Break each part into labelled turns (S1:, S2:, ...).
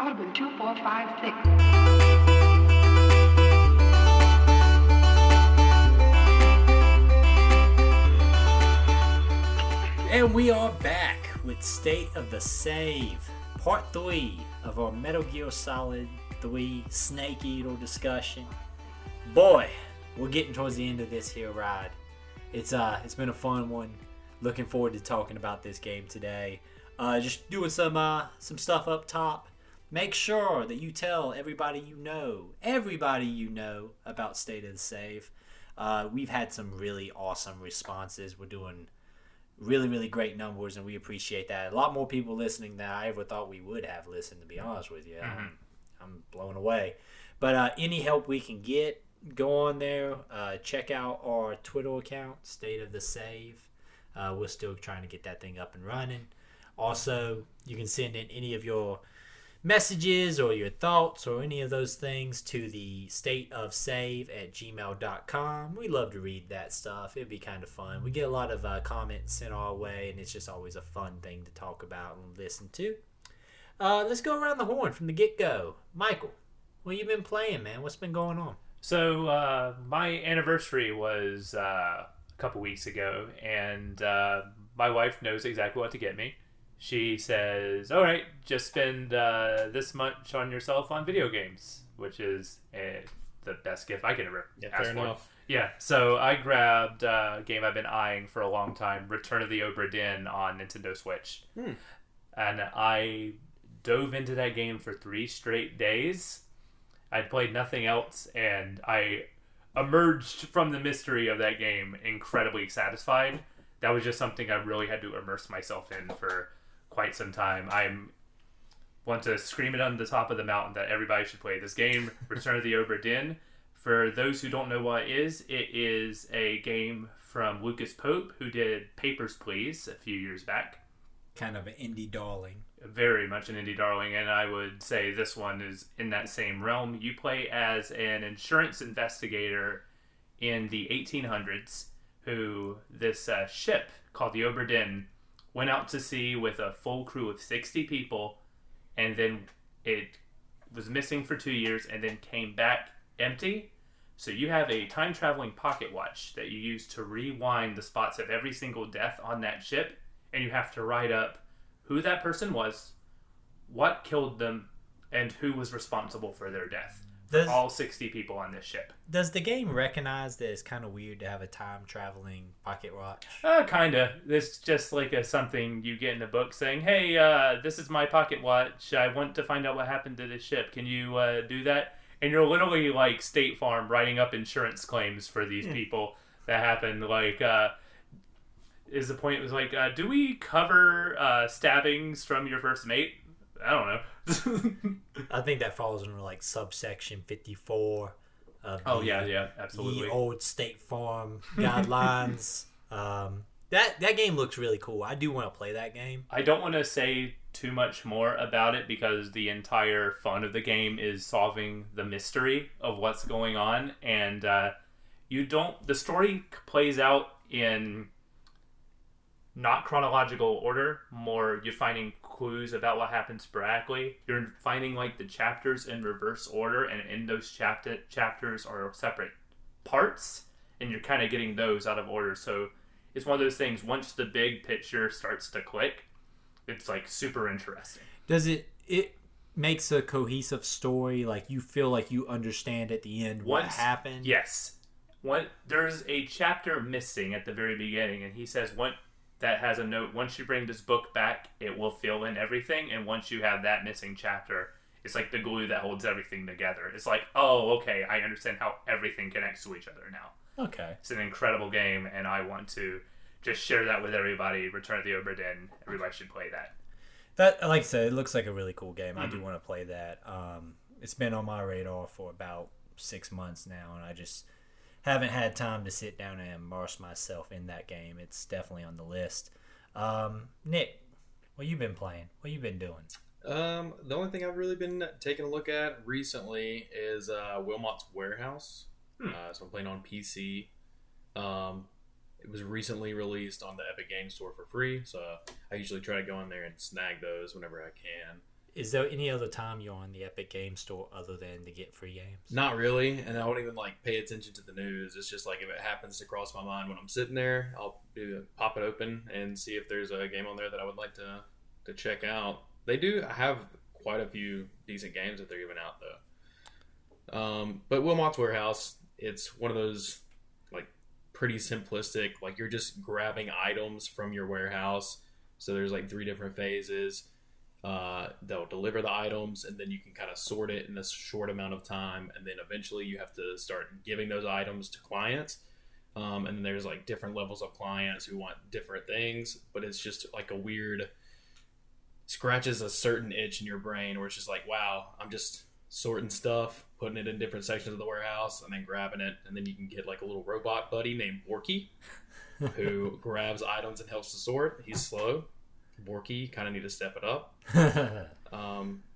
S1: Audible 2456.
S2: And we are back with State of the Save, Part 3 of our Metal Gear Solid 3 Snake Eater discussion. Boy, we're getting towards the end of this here ride. It's been a fun one. Looking forward to talking about this game today. Just doing some stuff up top. Make sure that you tell everybody you know about State of the Save. We've had some really awesome responses. We're doing really, really great numbers, and we appreciate that. A lot more people listening than I ever thought we would have listened, to be honest with you. Mm-hmm. I'm blown away. But any help we can get, go on there. Check out our Twitter account, State of the Save. We're still trying to get that thing up and running. Also, you can send in any of your messages or your thoughts or any of those things to the stateofsave@gmail.com. We love to read that stuff. It'd be kind of fun. We get a lot of comments sent our way, and it's just always a fun thing to talk about and listen to. Let's go around the horn from the get-go. Michael, what you been playing, man? What's been going on?
S3: So my anniversary was a couple weeks ago, and my wife knows exactly what to get me. She says, all right, just spend this much on yourself on video games, which is the best gift I could ever ask for. Enough. Yeah, so I grabbed a game I've been eyeing for a long time, Return of the Obra Dinn on Nintendo Switch. And I dove into that game for 3 straight days. I'd played nothing else, and I emerged from the mystery of that game incredibly satisfied. That was just something I really had to immerse myself in for quite some time. I want to scream it on the top of the mountain that everybody should play this game, Return of the Obra Dinn. For those who don't know what it is a game from Lucas Pope, who did Papers, Please a few years back.
S2: Kind of an indie darling.
S3: Very much an indie darling, and I would say this one is in that same realm. You play as an insurance investigator in the 1800s who this ship called the Obra Dinn went out to sea with a full crew of 60 people, and then it was missing for 2 years and then came back empty. So you have a time-traveling pocket watch that you use to rewind the spots of every single death on that ship, and you have to write up who that person was, what killed them, and who was responsible for their death. All 60 people on this ship.
S2: Does the game recognize that it's kind of weird to have a time-traveling pocket watch?
S3: Kind of. It's just like something you get in the book saying, hey, this is my pocket watch. I want to find out what happened to this ship. Can you do that? And you're literally like State Farm writing up insurance claims for these people that happened. Like, is the point was like, do we cover stabbings from your first mate? I don't know.
S2: I think that falls under like subsection 54 of
S3: absolutely.
S2: the old State Farm guidelines. That game looks really cool. I do want to play that game.
S3: I don't want to say too much more about it because the entire fun of the game is solving the mystery of what's going on, and the story plays out in not chronological order. More, you're finding clues about what happened sporadically. You're finding like the chapters in reverse order, and in those chapters are separate parts, and you're kind of getting those out of order. So it's one of those things, once the big picture starts to click, it's like super interesting.
S2: Does it makes a cohesive story, like you feel like you understand at the end what happened?
S3: Yes. There's a chapter missing at the very beginning, and he says that has a note, once you bring this book back, it will fill in everything, and once you have that missing chapter, it's like the glue that holds everything together. It's like, oh, okay, I understand how everything connects to each other now.
S2: Okay.
S3: It's an incredible game, and I want to just share that with everybody. Return of the Obra Dinn. Everybody should play that.
S2: That, like I said, it looks like a really cool game. I do want to play that. It's been on my radar for about 6 months now, and I just haven't had time to sit down and immerse myself in that game. It's definitely on the list. Nick, what you been playing? What you been doing?
S4: The only thing I've really been taking a look at recently is Wilmot's Warehouse. So I'm playing on PC. It was recently released on the Epic Games Store for free, so I usually try to go in there and snag those whenever I can.
S2: Is there any other time you're on the Epic Game Store other than to get free games?
S4: Not really, and I won't even like pay attention to the news. It's just like if it happens to cross my mind when I'm sitting there, I'll pop it open and see if there's a game on there that I would like to check out. They do have quite a few decent games that they're giving out though. But Wilmot's Warehouse, it's one of those like pretty simplistic. Like you're just grabbing items from your warehouse. So there's like 3 different phases. They'll deliver the items, and then you can kind of sort it in a short amount of time, and then eventually you have to start giving those items to clients. And then there's like different levels of clients who want different things, but it's just like a weird scratches a certain itch in your brain where it's just like, wow, I'm just sorting stuff, putting it in different sections of the warehouse, and then grabbing it, and then you can get like a little robot buddy named Borky who grabs items and helps to sort. He's slow. Borky, kind of need to step it up.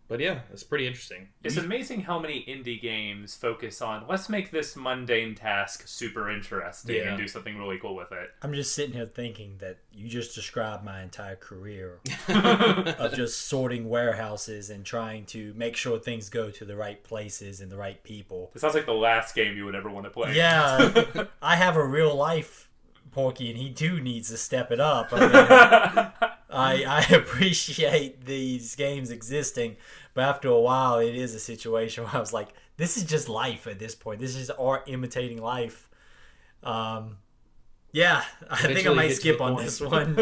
S4: But yeah, it's pretty interesting.
S3: It's amazing how many indie games focus on, let's make this mundane task super interesting and do something really cool with it.
S2: I'm just sitting here thinking that you just described my entire career of just sorting warehouses and trying to make sure things go to the right places and the right people.
S3: It sounds like the last game you would ever want to play.
S2: Yeah, I have a real life Porky, and he too needs to step it up. I mean, I appreciate these games existing, but after a while, it is a situation where I was like, this is just life at this point. This is art imitating life. Yeah, I think I might skip on this one.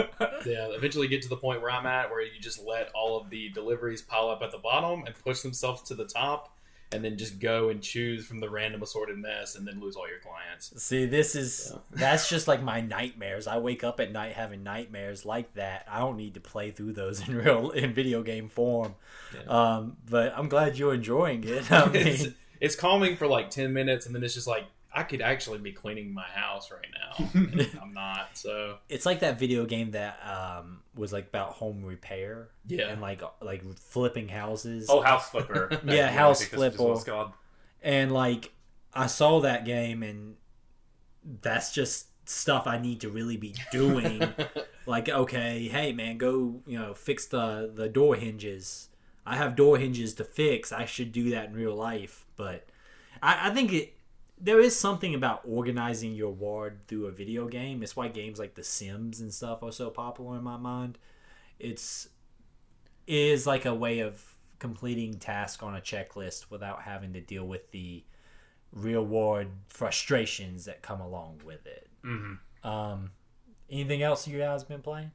S4: Yeah, eventually get to the point where I'm at, where you just let all of the deliveries pile up at the bottom and push themselves to the top, and then just go and choose from the random assorted mess, and then lose all your clients.
S2: See, that's just like my nightmares. I wake up at night having nightmares like that. I don't need to play through those in video game form. Yeah. But I'm glad you're enjoying it. I mean,
S4: it's calming for like 10 minutes, and then it's just like, I could actually be cleaning my house right now. I'm not, so...
S2: It's like that video game that was like about home repair.
S4: Yeah.
S2: And like flipping houses.
S3: Oh, House Flipper.
S2: Yeah, House Flipper.
S3: It's called.
S2: And like, I saw that game, and that's just stuff I need to really be doing. Like, okay, hey man, go, fix the door hinges. I have door hinges to fix. I should do that in real life. But I think there is something about organizing your ward through a video game. It's why games like The Sims and stuff are so popular in my mind. It is like a way of completing tasks on a checklist without having to deal with the real world frustrations that come along with it. Mm-hmm. Anything else you guys been playing?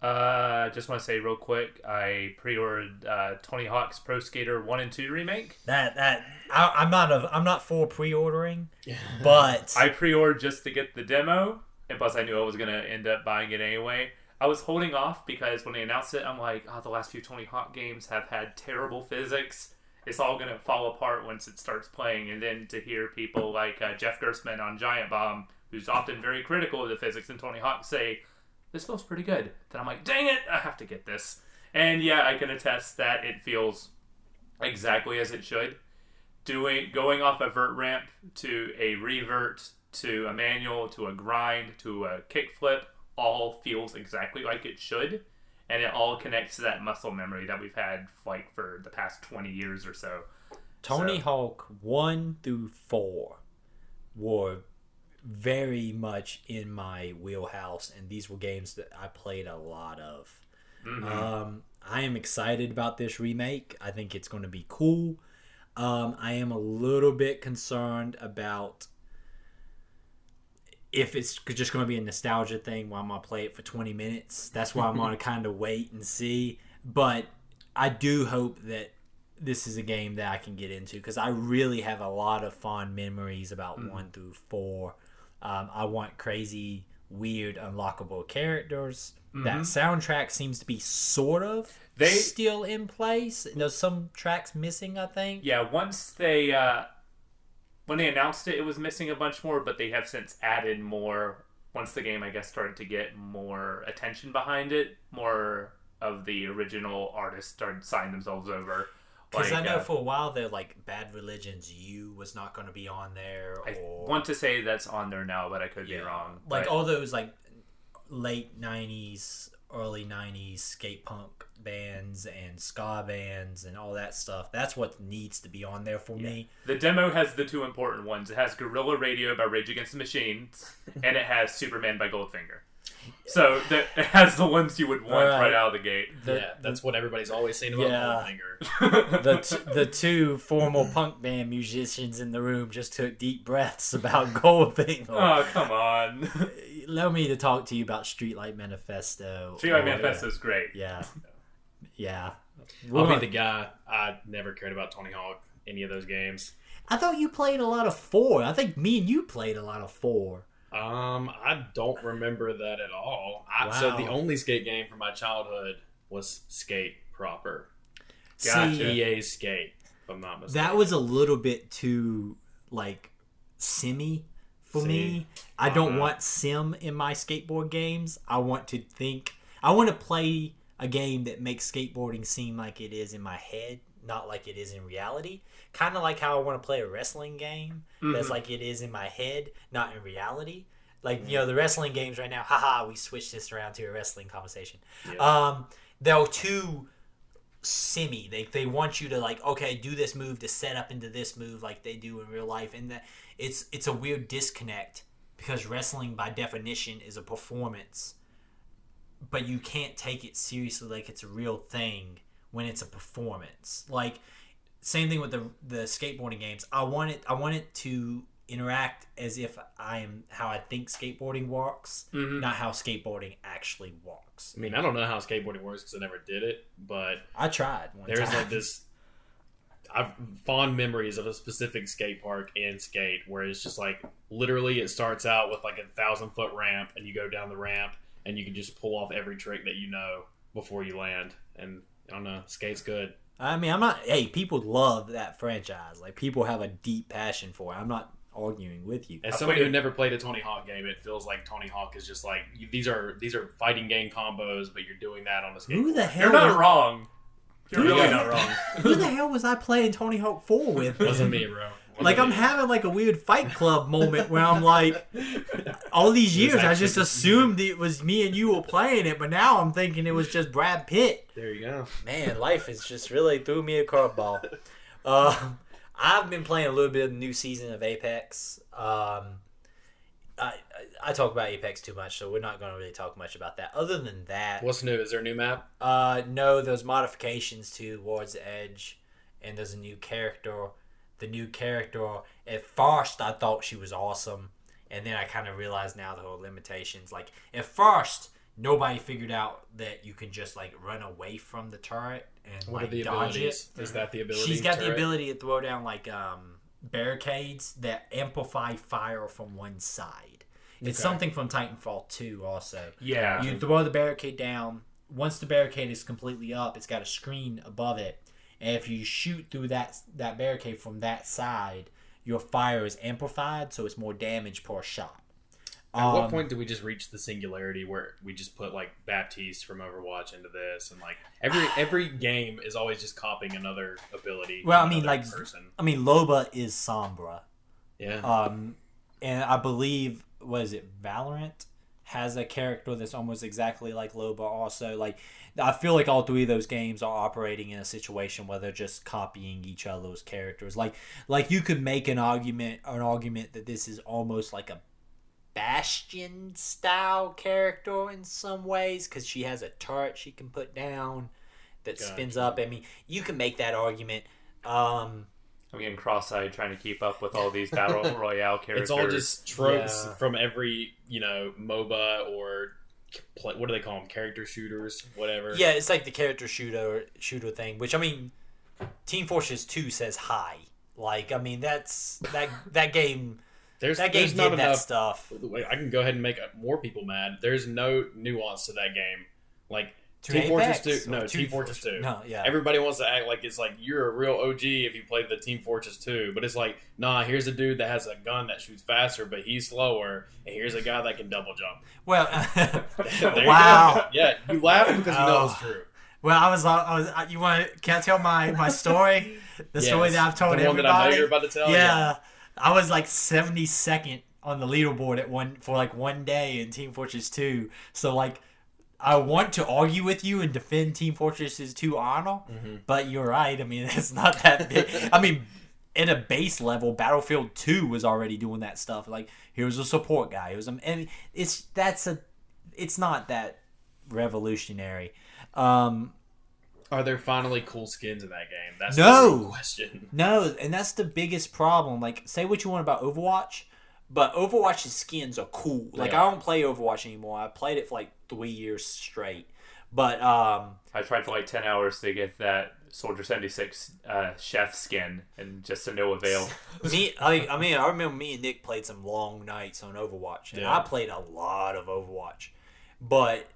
S3: Just want to say real quick, I pre-ordered Tony Hawk's Pro Skater 1 and 2 remake.
S2: I'm not for pre-ordering, but
S3: I pre-ordered just to get the demo, and plus I knew I was gonna end up buying it anyway. I was holding off because when they announced it, I'm like, the last few Tony Hawk games have had terrible physics. It's all gonna fall apart once it starts playing. And then to hear people like Jeff Gerstmann on Giant Bomb, who's often very critical of the physics in Tony Hawk, say, this feels pretty good. Then I'm like, dang it, I have to get this. And yeah, I can attest that it feels exactly as it should. Going off a vert ramp to a revert to a manual to a grind to a kickflip all feels exactly like it should. And it all connects to that muscle memory that we've had like for the past 20 years or so.
S2: Tony Hawk 1 through 4 were very much in my wheelhouse, and these were games that I played a lot of. Mm-hmm. I am excited about this remake. I think it's going to be cool. I am a little bit concerned about if it's just going to be a nostalgia thing where I'm going to play it for 20 minutes. That's why I'm going to kind of wait and see. But I do hope that this is a game that I can get into, because I really have a lot of fond memories about 1 through 4. I want crazy, weird, unlockable characters. Mm-hmm. That soundtrack seems to be sort of still in place. There's some tracks missing, I think.
S3: Yeah, once they... when they announced it, it was missing a bunch more, but they have since added more. Once the game, I guess, started to get more attention behind it, more of the original artists started signing themselves over.
S2: Because I know for a while there, like, Bad Religion's You was not going to be on there.
S3: I want to say that's on there now, but I could be wrong.
S2: Like, all those, like, late 90s, early 90s skate punk bands and ska bands and all that stuff. That's what needs to be on there for me.
S3: The demo has the two important ones. It has Guerrilla Radio by Rage Against the Machine, and it has Superman by Goldfinger. So it has the ones you would want right out of the gate.
S4: That's what everybody's always saying about Goldfinger.
S2: The two formal punk band musicians in the room just took deep breaths about Goldfinger.
S3: Oh, come on.
S2: Allow me to talk to you about Streetlight Manifesto.
S3: Streetlight Manifesto's great.
S2: Yeah.
S4: I'll be the guy. I never cared about Tony Hawk, any of those games.
S2: I thought you played a lot of 4. I think me and you played a lot of 4.
S4: I don't remember that at all.
S2: Wow.
S4: So the only skate game from my childhood was Skate proper.
S3: Gotcha.
S4: EA Skate, if I'm not mistaken.
S2: That was a little bit too, like, simmy for me. I don't want sim in my skateboard games. I want to play a game that makes skateboarding seem like it is in my head, not like it is in reality. Kind of like how I want to play a wrestling game that's like it is in my head, not in reality. Like, the wrestling games right now, we switched this around to a wrestling conversation. Yeah. They're too simmy. They want you to, like, okay, do this move to set up into this move like they do in real life. And that it's a weird disconnect because wrestling, by definition, is a performance. But you can't take it seriously like it's a real thing when it's a performance. Like, same thing with the skateboarding games. I want it to interact as if I am how I think skateboarding works, not how skateboarding actually works.
S4: I mean, I don't know how skateboarding works because I never did it, but
S2: I tried one time.
S4: There's like this. I've fond memories of a specific skate park in Skate where it's just like literally it starts out with like a 1,000-foot ramp and you go down the ramp and you can just pull off every trick that you know before you land. And I don't know, Skate's good.
S2: I mean, people love that franchise. Like, people have a deep passion for it. I'm not arguing with you.
S4: As somebody who never played a Tony Hawk game, it feels like Tony Hawk is just like, these are fighting game combos, but you're doing that on a skateboard.
S2: Who the hell?
S3: You're not wrong. You're really not wrong.
S2: Who the hell was I playing Tony Hawk 4 with?
S4: Wasn't me, bro.
S2: I'm having like a weird Fight Club moment where I'm like, all these years I just assumed it was me and you were playing it, but now I'm thinking it was just Brad Pitt.
S4: There you go.
S2: Man, life has just really threw me a curveball. I've been playing a little bit of the new season of Apex. I talk about Apex too much, so we're not going to really talk much about that. Other than that,
S4: what's new? Is there a new map?
S2: No, there's modifications to Ward's Edge, and there's a new character. The new character, at first I thought she was awesome, and then I kind of realized now the whole limitations. Like, at first, nobody figured out that you can just like run away from the turret and
S4: what
S2: like
S4: are the
S2: dodge
S4: abilities?
S2: it.
S4: Is that the ability?
S2: She's got
S4: turret?
S2: the ability to throw down like barricades that amplify fire from one side. It's something from Titanfall 2 also.
S3: Yeah.
S2: You throw the barricade down. Once the barricade is completely up, it's got a screen above it. And if you shoot through that barricade from that side, your fire is amplified, so it's more damage per shot.
S4: At what point do we just reach the singularity where we just put like Baptiste from Overwatch into this, and like every game is always just copying another ability?
S2: Well, I mean, Loba is Sombra.
S4: Yeah.
S2: And I believe, Valorant has a character that's almost exactly like Loba also. Like, I feel like all three of those games are operating in a situation where they're just copying each other's characters. Like you could make an argument that this is almost like a Bastion style character in some ways, because she has a turret she can put down that spins up. I mean, you can make that argument.
S3: I'm getting cross-eyed trying to keep up with all these battle royale characters.
S4: It's all just tropes from every MOBA or what do they call them? Character shooters, whatever.
S2: Yeah, it's like the character shooter thing. Which, I mean, Team Fortress 2 says hi. Like, I mean, that's that game. There's not enough that stuff.
S4: I can go ahead and make more people mad. There's no nuance to that game. Like,
S2: Team
S4: Fortress
S2: Apex
S4: 2. No, Team Fortress 2.
S2: No, yeah.
S4: Everybody wants to act like it's like you're a real OG if you played the Team Fortress 2. But it's like, nah, here's a dude that has a gun that shoots faster, but he's slower. And here's a guy that can double jump.
S2: Well,
S4: wow. Yeah, you laugh because you know it's true.
S2: Well, I was. Can I tell my story? The story that I've told everybody.
S4: The one that I know you're about to tell?
S2: Yeah. I was like 72nd on the leaderboard for one day in Team Fortress 2. So like, I want to argue with you and defend Team Fortress 2 honor, but you're right. I mean, it's not that big. I mean, at a base level, Battlefield 2 was already doing that stuff. Like, here's a support guy. And it's not that revolutionary.
S4: Are there finally cool skins in that game? That's
S2: No.
S4: the real question.
S2: No, and that's the biggest problem. Like, say what you want about Overwatch, but Overwatch's skins are cool. Like, I don't play Overwatch anymore. I played it for like 3 years straight. But
S3: I tried for like 10 hours to get that Soldier 76 chef skin, and just to no avail.
S2: I remember me and Nick played some long nights on Overwatch, and I played a lot of Overwatch. But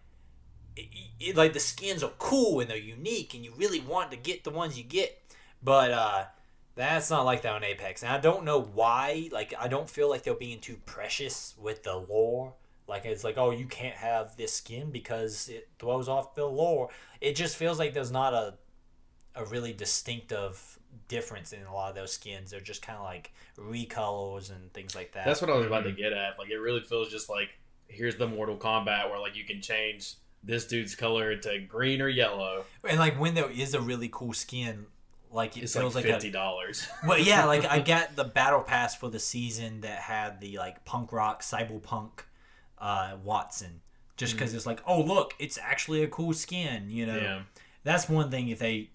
S2: like, the skins are cool and they're unique, and you really want to get the ones you get. But that's not like that on Apex, and I don't know why. Like, I don't feel like they're being too precious with the lore. Like, it's like, oh, you can't have this skin because it throws off the lore. It just feels like there's not a really distinctive difference in a lot of those skins. They're just kind of like recolors and things like that.
S4: That's what I was about to get at. Like, it really feels just like, here's the Mortal Kombat where, like, you can change this dude's color to green or yellow.
S2: And, like, when there is a really cool skin, like, it
S4: It's
S2: feels
S4: like
S2: like
S4: $50.
S2: Well, yeah, like, I got the battle pass for the season that had the, like, punk rock, cyberpunk Watson. Just because it's like, oh, look, it's actually a cool skin, you know?
S4: Yeah.
S2: That's one thing if they...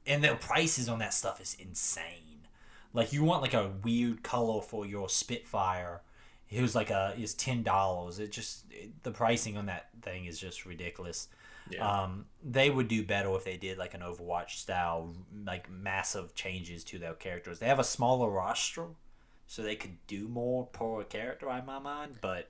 S2: And the prices on that stuff is insane. Like, you want, like, a weird color for your Spitfire. It was like is $10. The pricing on that thing is just ridiculous. Yeah. They would do better if they did like an Overwatch style, like massive changes to their characters. They have a smaller roster, so they could do more per character in my mind. But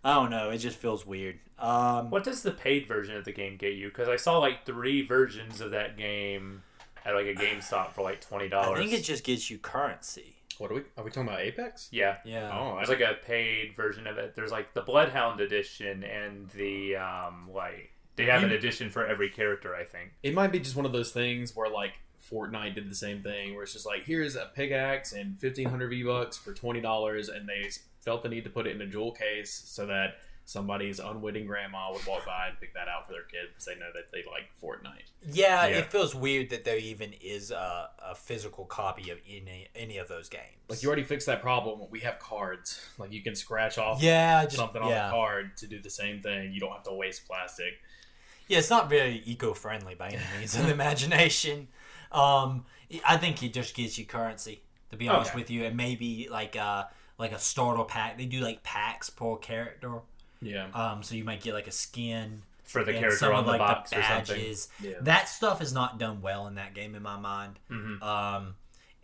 S2: I don't know. It just feels weird.
S3: What does the paid version of the game get you? Because I saw like 3 versions of that game at like a GameStop for like $20.
S2: I think it just gets you currency.
S4: What are we talking about? Apex?
S3: Yeah.
S4: Oh,
S3: there's like a paid version of it. There's like the Bloodhound edition and the they have an edition for every character, I think.
S4: It might be just one of those things where like Fortnite did the same thing, where it's just like, here's a pickaxe and 1,500 V-Bucks for $20, and they felt the need to put it in a jewel case so that somebody's unwitting grandma would walk by and pick that out for their kid because they know that they like Fortnite.
S2: Yeah, it feels weird that there even is a physical copy of any of those games.
S4: Like, you already fixed that problem. We have cards. Like, you can scratch off something on the card to do the same thing. You don't have to waste plastic.
S2: Yeah, it's not very eco-friendly by any means of the imagination. I think it just gives you currency, to be honest with you, and maybe like a starter pack. They do like packs per character.
S4: Yeah.
S2: So you might get like a skin
S3: for the character on the box or something.
S2: Yeah. That stuff is not done well in that game in my mind.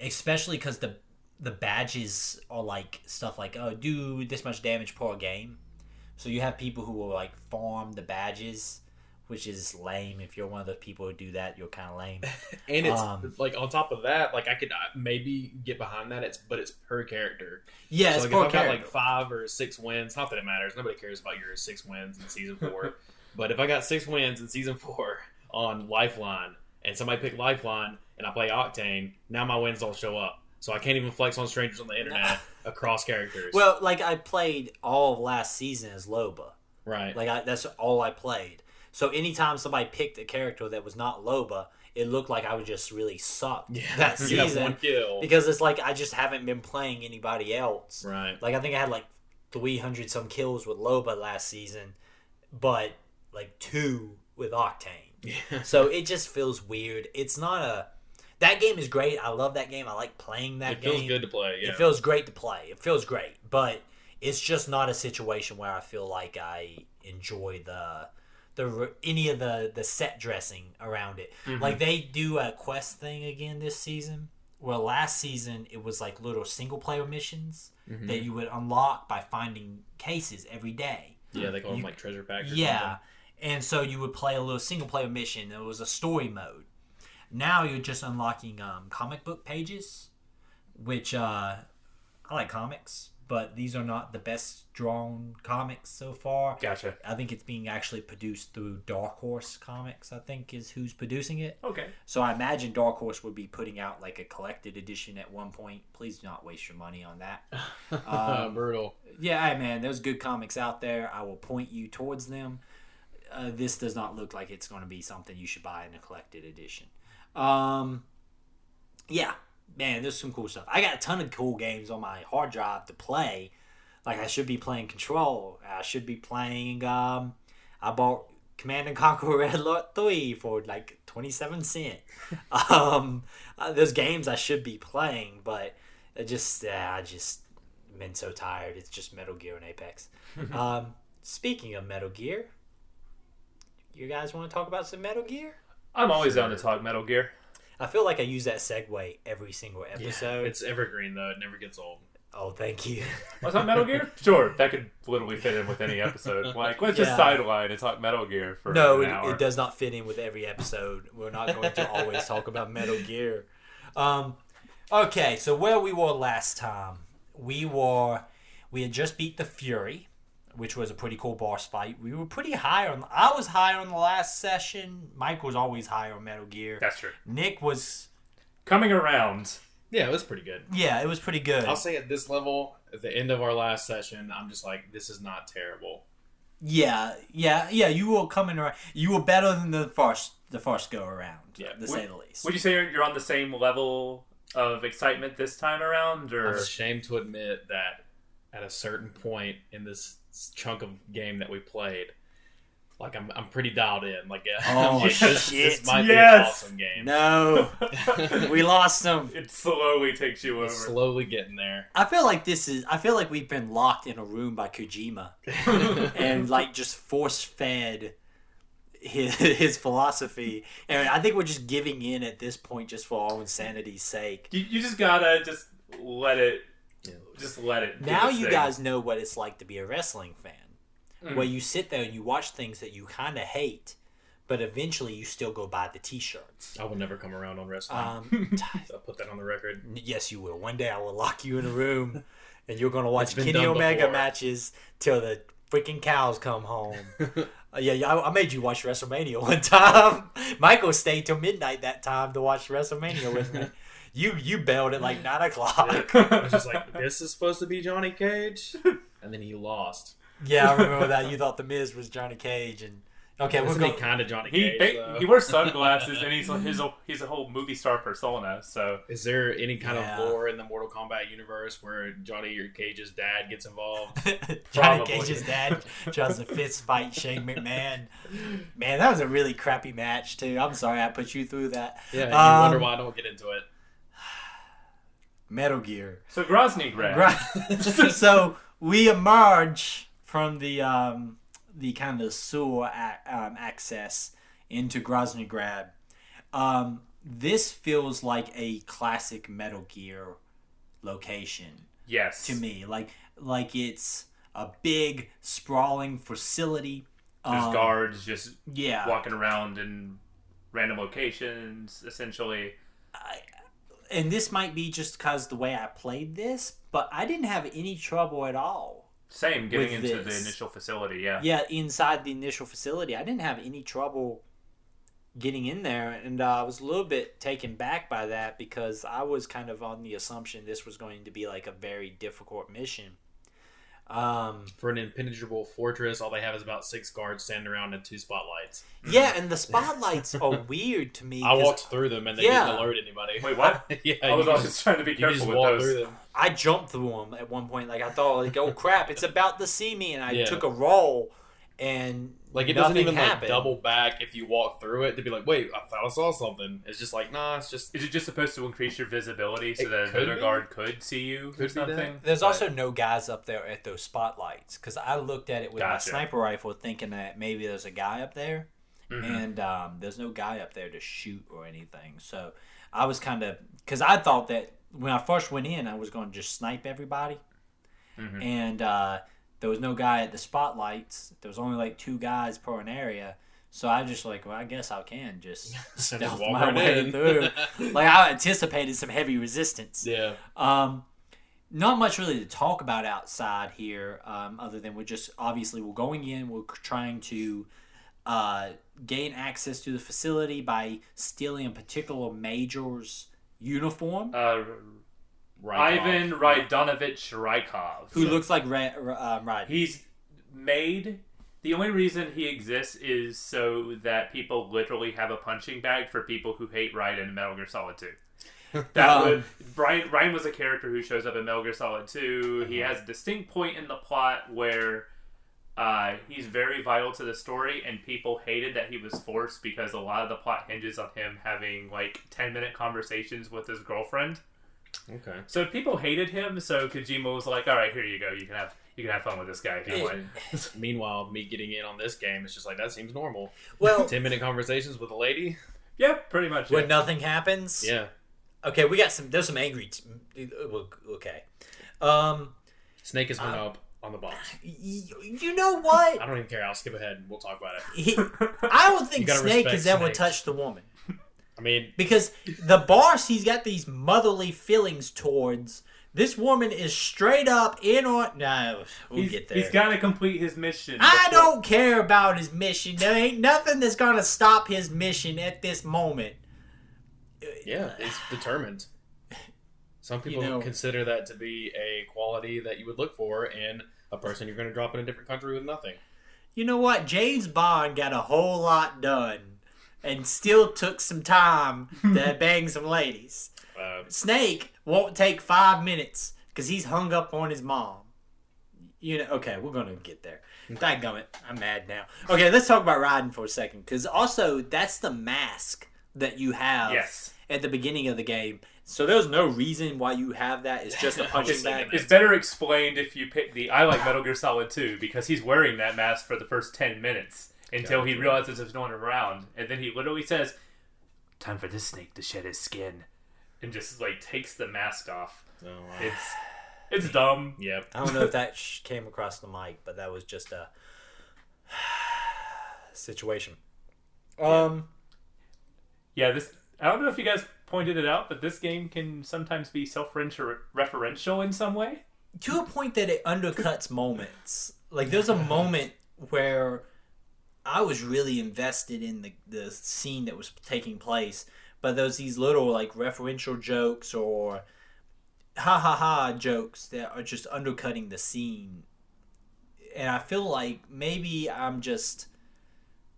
S2: Especially because the badges are like stuff like, oh, do this much damage per game. So you have people who will like farm the badges, which is lame. If you're one of those people who do that, you're kind of lame.
S4: And it's like, on top of that, like, I could maybe get behind that. But it's per character.
S2: Yeah,
S4: so
S2: it's
S4: like,
S2: per
S4: if I've
S2: character.
S4: got like 5 or 6 wins, not that it matters. Nobody cares about your 6 wins in season 4. But if I got 6 wins in season 4 on Lifeline, and somebody picked Lifeline, and I play Octane, now my wins don't show up. So I can't even flex on strangers on the internet across characters.
S2: Well, like, I played all of last season as Loba.
S4: Right.
S2: Like, that's all I played. So anytime somebody picked a character that was not Loba, it looked like I would just really suck that season.
S4: You have 1 kill.
S2: Because it's like I just haven't been playing anybody else.
S4: Right.
S2: Like, I think I had like 300 some kills with Loba last season, but like 2 with Octane.
S4: Yeah.
S2: So it just feels weird. It's not a... That game is great. I love that game. I like playing that game.
S4: It feels good to play, yeah.
S2: It feels great to play. It feels great. But it's just not a situation where I feel like I enjoy any of the set dressing around it. Like, they do a quest thing again this season. Well, last season it was like little single player missions that you would unlock by finding cases every day.
S4: Yeah, they call them like treasure packs or
S2: something. And so you would play a little single player mission. It was a story mode. Now you're just unlocking comic book pages, which I like comics, but these are not the best drawn comics so far.
S3: Gotcha.
S2: I think it's being actually produced through Dark Horse Comics, I think, is who's producing it.
S3: Okay.
S2: So I imagine Dark Horse would be putting out like a collected edition at one point. Please do not waste your money on that.
S4: Brutal.
S2: Yeah, hey man, there's good comics out there. I will point you towards them. this does not look like it's going to be something you should buy in a collected edition. Yeah, man, there's some cool stuff. I got a ton of cool games on my hard drive to play. Like, I should be playing Control. I should be playing, I bought Command & Conquer Red Alert 3 for like 27 cents. There's games I should be playing, but I just been so tired. It's just Metal Gear and Apex. Speaking of Metal Gear, you guys want to talk about some Metal Gear?
S3: I'm always down to talk Metal Gear.
S2: I feel like I use that segue every single episode.
S4: Yeah, it's evergreen, though. It never gets old.
S2: Oh, thank you.
S3: Want to talk Metal Gear? Sure, that could literally fit in with any episode. Like, let's just sideline and talk Metal Gear for an hour.
S2: It does not fit in with every episode. We're not going to always talk about Metal Gear. Okay, so where we were last time, we had just beat the Fury, which was a pretty cool boss fight. We were pretty high on. I was high on the last session. Mike was always high on Metal Gear.
S3: That's true.
S2: Nick was
S3: coming around.
S4: Yeah, it was pretty good.
S2: Yeah, it was pretty good.
S4: I'll say at this level, at the end of our last session, I'm just like, this is not terrible.
S2: Yeah. You were coming around. You were better than the first go around. Yeah, to say the least.
S3: Would you say you're on the same level of excitement this time around, or?
S4: I'm ashamed to admit that at a certain point in this chunk of game that we played, like I'm pretty dialed in. Like, this might be an awesome game.
S2: No, we lost them.
S3: It slowly takes you over.
S4: It's slowly getting there.
S2: I feel like we've been locked in a room by Kojima, and like just force fed his philosophy, and I think we're just giving in at this point just for our own sanity's sake.
S3: You just gotta just let it. Just let it.
S2: Now you guys know what it's like to be a wrestling fan. Where you sit there and you watch things that you kind of hate, but eventually you still go buy the T-shirts.
S4: I will never come around on wrestling. I'll put that on the record.
S2: Yes, you will. One day I will lock you in a room, and you're going to watch Kenny Omega matches till the freaking cows come home. I made you watch WrestleMania one time. Michael stayed till midnight that time to watch WrestleMania with me. You bailed at like 9 o'clock.
S4: I was just like, this is supposed to be Johnny Cage? And then he lost.
S2: Yeah, I remember that. You thought The Miz was Johnny Cage, and okay,
S4: we're going kind of Johnny Cage.
S3: He wears sunglasses, and he's a whole movie star persona. So,
S4: is there any kind of lore in the Mortal Kombat universe where Johnny Cage's dad gets involved?
S2: Johnny Cage's dad tries to fist fight Shane McMahon. Man, that was a really crappy match too. I'm sorry I put you through that.
S4: Yeah, you wonder why I don't get into it.
S2: Metal Gear.
S3: So Grozny Grad.
S2: So we emerge from the kind of sewer access into Groznygrad. This feels like a classic Metal Gear location.
S3: Yes.
S2: To me, like it's a big sprawling facility.
S3: There's guards just walking around in random locations, essentially.
S2: And this might be just because the way I played this, but I didn't have any trouble at all.
S3: Same, getting into the initial facility, yeah.
S2: Yeah, inside the initial facility. I didn't have any trouble getting in there, and I was a little bit taken back by that because I was kind of on the assumption this was going to be like a very difficult mission.
S4: For an impenetrable fortress, all they have is about 6 guards standing around and 2 spotlights.
S2: Yeah, and the spotlights are weird to me.
S4: I walked through them and they didn't alert anybody.
S3: Wait, what?
S4: I
S3: was just trying to be careful with those.
S4: Through them.
S2: I jumped through them at one point. Like I thought, like, oh crap, it's about to see me, and I took a roll, and
S4: like it doesn't even like double back if you walk through it to be like, wait, I thought I saw something. It's just like, nah, it's just.
S3: Is it just supposed to increase your visibility so that another guard could see you or something?
S2: There's also no guys up there at those spotlights because I looked at it with my sniper rifle, thinking that maybe there's a guy up there, and there's no guy up there to shoot or anything. So I was kind of because I thought that when I first went in, I was going to just snipe everybody, and. There was no guy at the spotlights. There was only like 2 guys per an area. So I just like, well, I guess I can just stealth my way through. Like I anticipated some heavy resistance.
S4: Yeah.
S2: Not much really to talk about outside here, other than we're going in. We're trying to gain access to the facility by stealing a particular major's uniform.
S3: Ivan Raidonovich Rykov.
S2: Who looks like Raiden.
S3: He's made The only reason he exists is so that people literally have a punching bag for people who hate Raiden in Metal Gear Solid 2. Ryan was a character who shows up in Metal Gear Solid 2. He has a distinct point in the plot where he's very vital to the story, and people hated that he was forced because a lot of the plot hinges on him having like 10-minute conversations with his girlfriend.
S4: Okay.
S3: So people hated him, so Kojima was like, alright, here you go. You can have fun with this guy if you want.
S4: Meanwhile, me getting in on this game, it's just like, that seems normal.
S2: Well,
S4: 10-minute conversations with a lady?
S3: Yeah, pretty much.
S2: When nothing happens?
S4: Yeah.
S2: Okay, there's some angry... okay.
S4: Snake is hung up on the boss.
S2: You know what?
S4: I don't even care. I'll skip ahead and we'll talk about it.
S2: I don't think
S4: You gotta
S2: Snake
S4: respect
S2: has ever
S4: Snake.
S2: touched a woman.
S4: I mean...
S2: Because the boss he's got these motherly feelings towards... This woman is straight up in on... No, we'll get there.
S3: He's got to complete his mission.
S2: I don't care about his mission. There ain't nothing that's going to stop his mission at this moment.
S4: Yeah, it's determined. Some people consider that to be a quality that you would look for in a person you're going to drop in a different country with nothing.
S2: You know what? James Bond got a whole lot done and still took some time to bang some ladies. Snake won't take 5 minutes because he's hung up on his mom. Okay, we're going to get there. Dadgummit, I'm mad now. Okay, let's talk about Raiden for a second, because also that's the mask that you have at the beginning of the game. So there's no reason why you have that. It's just a punching bag.
S3: It's better explained if you pick I like Metal Gear Solid 2 because he's wearing that mask for the first 10 minutes until he realizes there's no one around. And then he literally says, "Time for this snake to shed his skin." And just like takes the mask off.
S4: Oh, wow.
S3: It's dumb.
S4: Yep.
S2: I don't know if that came across the mic, but that was just a situation.
S3: Yeah, this. I don't know if you guys pointed it out, but this game can sometimes be self-referential in some way.
S2: To a point that it undercuts moments. Like, there's a moment where I was really invested in the scene that was taking place, but there's these little, like, referential jokes or ha-ha-ha jokes that are just undercutting the scene. And I feel like maybe I'm just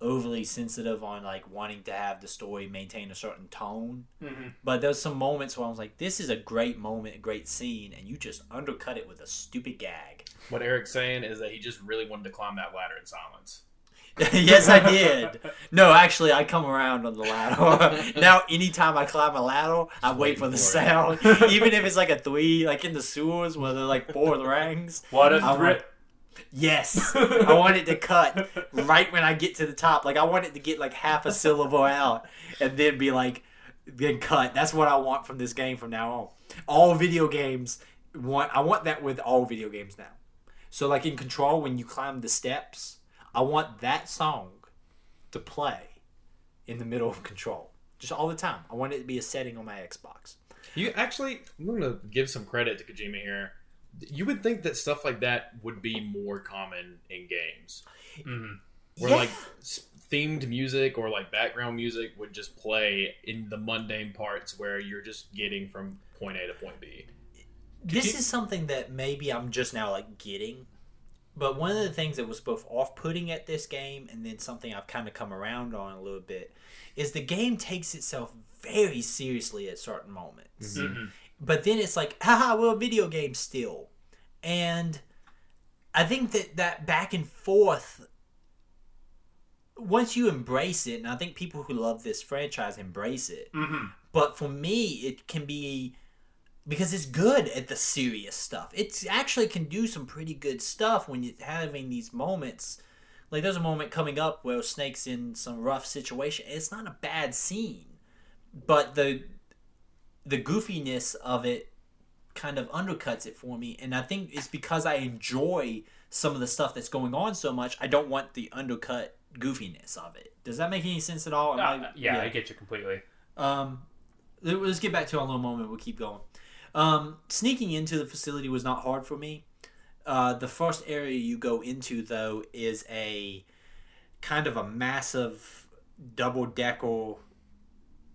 S2: overly sensitive on, like, wanting to have the story maintain a certain tone. Mm-hmm. But there's some moments where I was like, this is a great moment, a great scene, and you just undercut it with a stupid gag.
S4: What Eric's saying is that he just really wanted to climb that ladder in silence.
S2: Yes, I did. No, actually, I come around on the ladder. Now, anytime I climb a ladder, I wait for the sound. Even if it's like a 3, like in the sewers where they're like 4 rangs.
S3: What a threat.
S2: Yes. I want it to cut right when I get to the top. Like, I want it to get like half a syllable out and then be like, then cut. That's what I want from this game from now on. All video games I want that with all video games now. So, like in Control, when you climb the steps, I want that song to play in the middle of Control. Just all the time. I want it to be a setting on my Xbox.
S4: You actually, I'm going to give some credit to Kojima here. You would think that stuff like that would be more common in games. Mm-hmm. Where like themed music or like background music would just play in the mundane parts where you're just getting from point A to point B.
S2: This is something that maybe I'm just now like getting. But one of the things that was both off-putting at this game and then something I've kind of come around on a little bit is the game takes itself very seriously at certain moments. Mm-hmm. But then it's like, haha, we're a video game still. And I think that back and forth, once you embrace it, and I think people who love this franchise embrace it, but for me, it can be... Because it's good at the serious stuff. It actually can do some pretty good stuff when you're having these moments. Like, there's a moment coming up where Snake's in some rough situation. It's not a bad scene. But the goofiness of it kind of undercuts it for me. And I think it's because I enjoy some of the stuff that's going on so much, I don't want the undercut goofiness of it. Does that make any sense at all?
S3: Yeah, I get you completely.
S2: Let's get back to our little moment. We'll keep going. Sneaking into the facility was not hard for me. The first area you go into, though, is a kind of a massive double-decker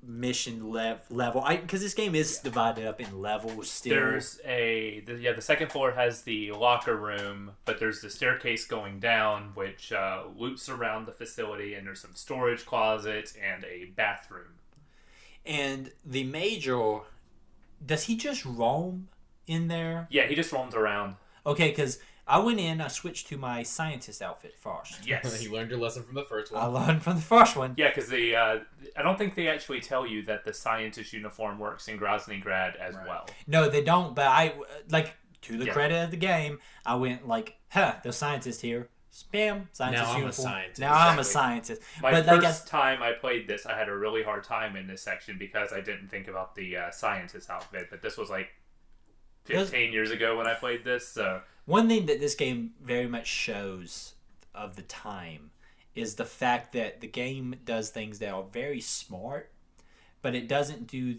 S2: mission level. Because this game is divided up in levels still.
S3: There's the second floor has the locker room, but there's the staircase going down, which loops around the facility, and there's some storage closets and a bathroom.
S2: And the Major, does he just roam in there?
S3: Yeah, he just roams around.
S2: Okay, because I went in, I switched to my scientist outfit first.
S3: Yes.
S4: You learned your lesson from the first one.
S2: I learned from the first one.
S3: Yeah, because I don't think they actually tell you that the scientist uniform works in Groznygrad as well.
S2: No, they don't, but I, to the credit of the game, I went the scientist here. Spam, scientist
S4: now
S2: uniform.
S4: I'm a scientist.
S2: Now I'm a scientist.
S3: My first time I played this, I had a really hard time in this section because I didn't think about the scientist outfit, but this was 15 years ago when I played this, so...
S2: One thing that this game very much shows of the time is the fact that the game does things that are very smart, but it doesn't do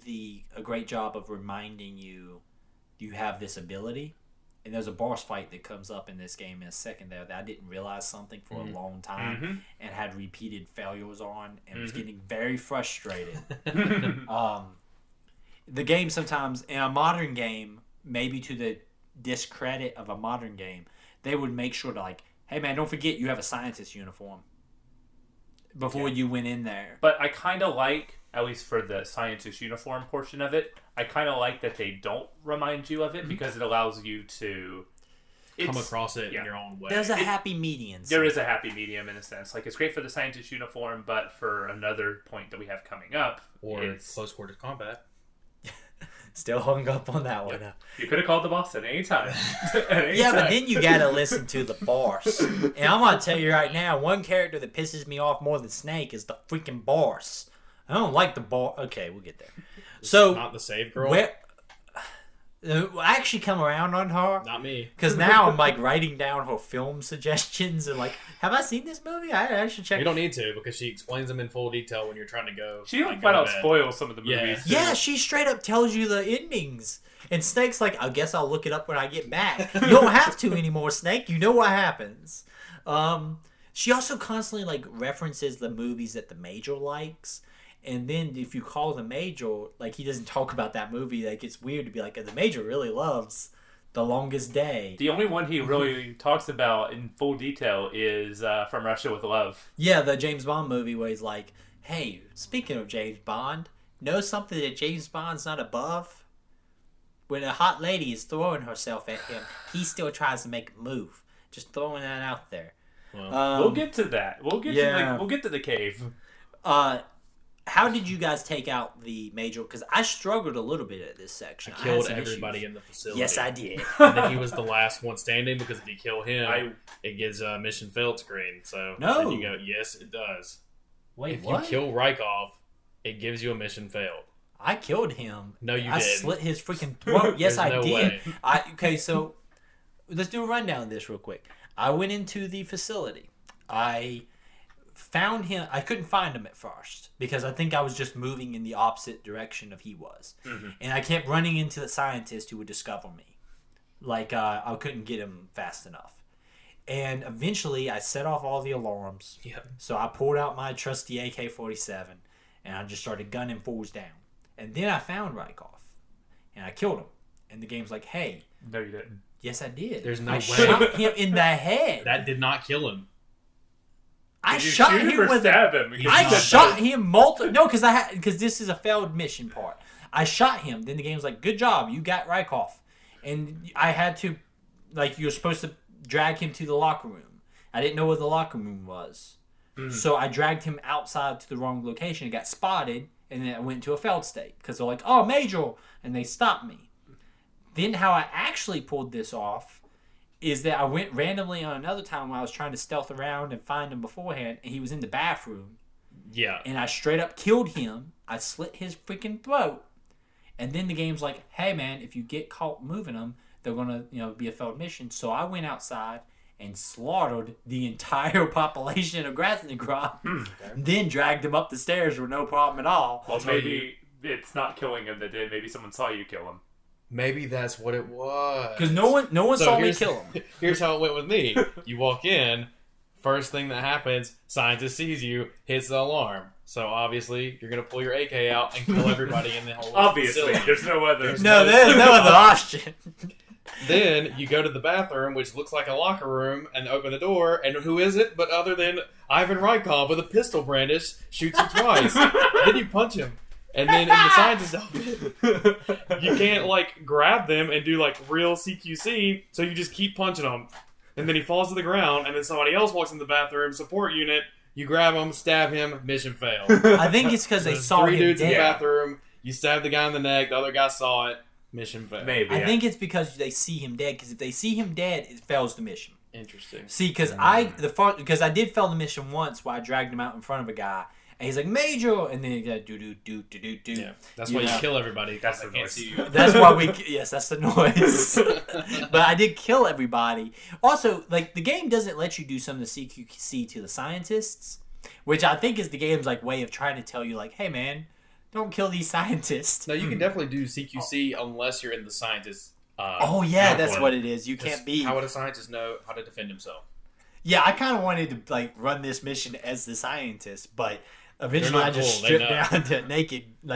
S2: a great job of reminding you have this ability. And there's a boss fight that comes up in this game in a second there that I didn't realize something for a long time and had repeated failures on and was getting very frustrated. The game sometimes, in a modern game, maybe to the discredit of a modern game, they would make sure to hey man, don't forget you have a scientist uniform before you went in there.
S3: But I kind of like, at least for the scientist uniform portion of it, I kind of like that they don't remind you of it because it allows you to
S4: come across it in your own way.
S2: There's a happy medium.
S3: There is a happy medium in a sense. It's great for the scientist uniform, but for another point that we have coming up,
S4: or close quarters combat.
S2: Still hung up on that one.
S3: You could have called the boss at any time.
S2: Yeah, but then you gotta listen to the boss. And I'm gonna tell you right now, one character that pisses me off more than Snake is the freaking boss. I don't like the boss. Okay, we'll get there. So
S4: not the save girl.
S2: I actually come around on her.
S4: Not me.
S2: Because now I'm writing down her film suggestions and have I seen this movie? I should check.
S4: You don't need to because she explains them in full detail when you're trying to go.
S3: She flat out spoils some of the movies.
S2: Yeah, she straight up tells you the endings. And Snake's I guess I'll look it up when I get back. You don't have to anymore, Snake. You know what happens. She also constantly references the movies that the Major likes. And then if you call the Major, he doesn't talk about that movie. It's weird to be the Major really loves The Longest Day.
S3: The only one he really talks about in full detail is From Russia with Love.
S2: Yeah, the James Bond movie where he's hey, speaking of James Bond, know something that James Bond's not above? When a hot lady is throwing herself at him, he still tries to make a move. Just throwing that out there.
S3: Well, we'll get to that. We'll get to the cave.
S2: How did you guys take out the Major? Because I struggled a little bit at this section.
S4: I killed everybody in the facility.
S2: Yes, I did.
S4: And then he was the last one standing because if you kill him, it gives a mission failed screen. So then you go, yes, it does.
S2: Wait,
S4: if
S2: what?
S4: you kill Rykov, it gives you a mission failed.
S2: I killed him.
S4: No, you didn't.
S2: I slit his freaking throat. Yes, I
S4: no
S2: did.
S4: way.
S2: Okay, so let's do a rundown of this real quick. I went into the facility. I found him. I couldn't find him at first because I think I was just moving in the opposite direction of he was. And I kept running into the scientist who would discover me. I couldn't get him fast enough. And eventually I set off all the alarms.
S4: Yep.
S2: So I pulled out my trusty AK-47 and I just started gunning fools down. And then I found Rykov and I killed him. And the game's hey.
S3: No, you didn't.
S2: Yes, I did.
S4: There's no
S2: I
S4: way.
S2: shot him in the head.
S4: That did not kill him.
S2: I shot him with
S3: stab him?
S2: I shot him multiple. No, because this is a failed mission part. I shot him. Then the game's good job, you got Rykov, and I had to, you're supposed to drag him to the locker room. I didn't know where the locker room was, so I dragged him outside to the wrong location. and got spotted, and then I went to a failed state because they're "Oh, Major," and they stopped me. Then how I actually pulled this off is that I went randomly on another time when I was trying to stealth around and find him beforehand, and he was in the bathroom.
S4: Yeah.
S2: And I straight up killed him. I slit his freaking throat. And then the game's hey man, if you get caught moving them, they're gonna, be a failed mission. So I went outside and slaughtered the entire population of Groznygrad, then dragged him up the stairs with no problem at all.
S3: Well, maybe it's not killing him that did. Maybe someone saw you kill him.
S4: Maybe that's what it was.
S2: Because no one saw me kill him.
S4: Here's how it went with me. You walk in, First thing that happens, scientist sees you, hits the alarm. So obviously, you're gonna pull your AK out and kill everybody in the whole
S3: Obviously,
S4: facility.
S3: there's no other.
S2: There's no other option.
S4: Then you go to the bathroom, which looks like a locker room, and open the door, and who is it but other than Ivan Rykov with a pistol brandished, shoots you twice. Then you punch him. And then in the scientist outfit, you can't, like, grab them and do, like, real CQC, so you just keep punching them. And then he falls to the ground, and then somebody else walks in the bathroom, support unit, you grab him, stab him, mission failed.
S2: I think it's because they saw him
S4: Three dudes in the
S2: dead.
S4: bathroom, you stab the guy in the neck, the other guy saw it, mission failed.
S3: Maybe.
S2: I think it's because they see him dead, because if they see him dead, it fails the mission.
S4: Interesting.
S2: See, because I did fail the mission once where I dragged him out in front of a guy, and he's like, Major! And then he goes, do.
S4: Yeah, that's why you kill everybody.
S3: That's
S4: That's
S3: the
S4: can't
S3: noise.
S4: see you.
S2: That's why yes, that's the noise. But I did kill everybody. Also, like, the game doesn't let you do some of the CQC to the scientists, which I think is the game's, like, way of trying to tell you, like, hey, man, don't kill these scientists.
S4: No, you can definitely do CQC unless you're in the scientist.
S2: Oh, yeah, that's
S4: uniform.
S2: what it is. You can't be...
S4: How would a scientist know how to defend himself?
S2: Yeah, I kind of wanted to, like, run this mission as the scientist, but eventually I
S4: not
S2: just
S4: cool. They
S2: stripped down to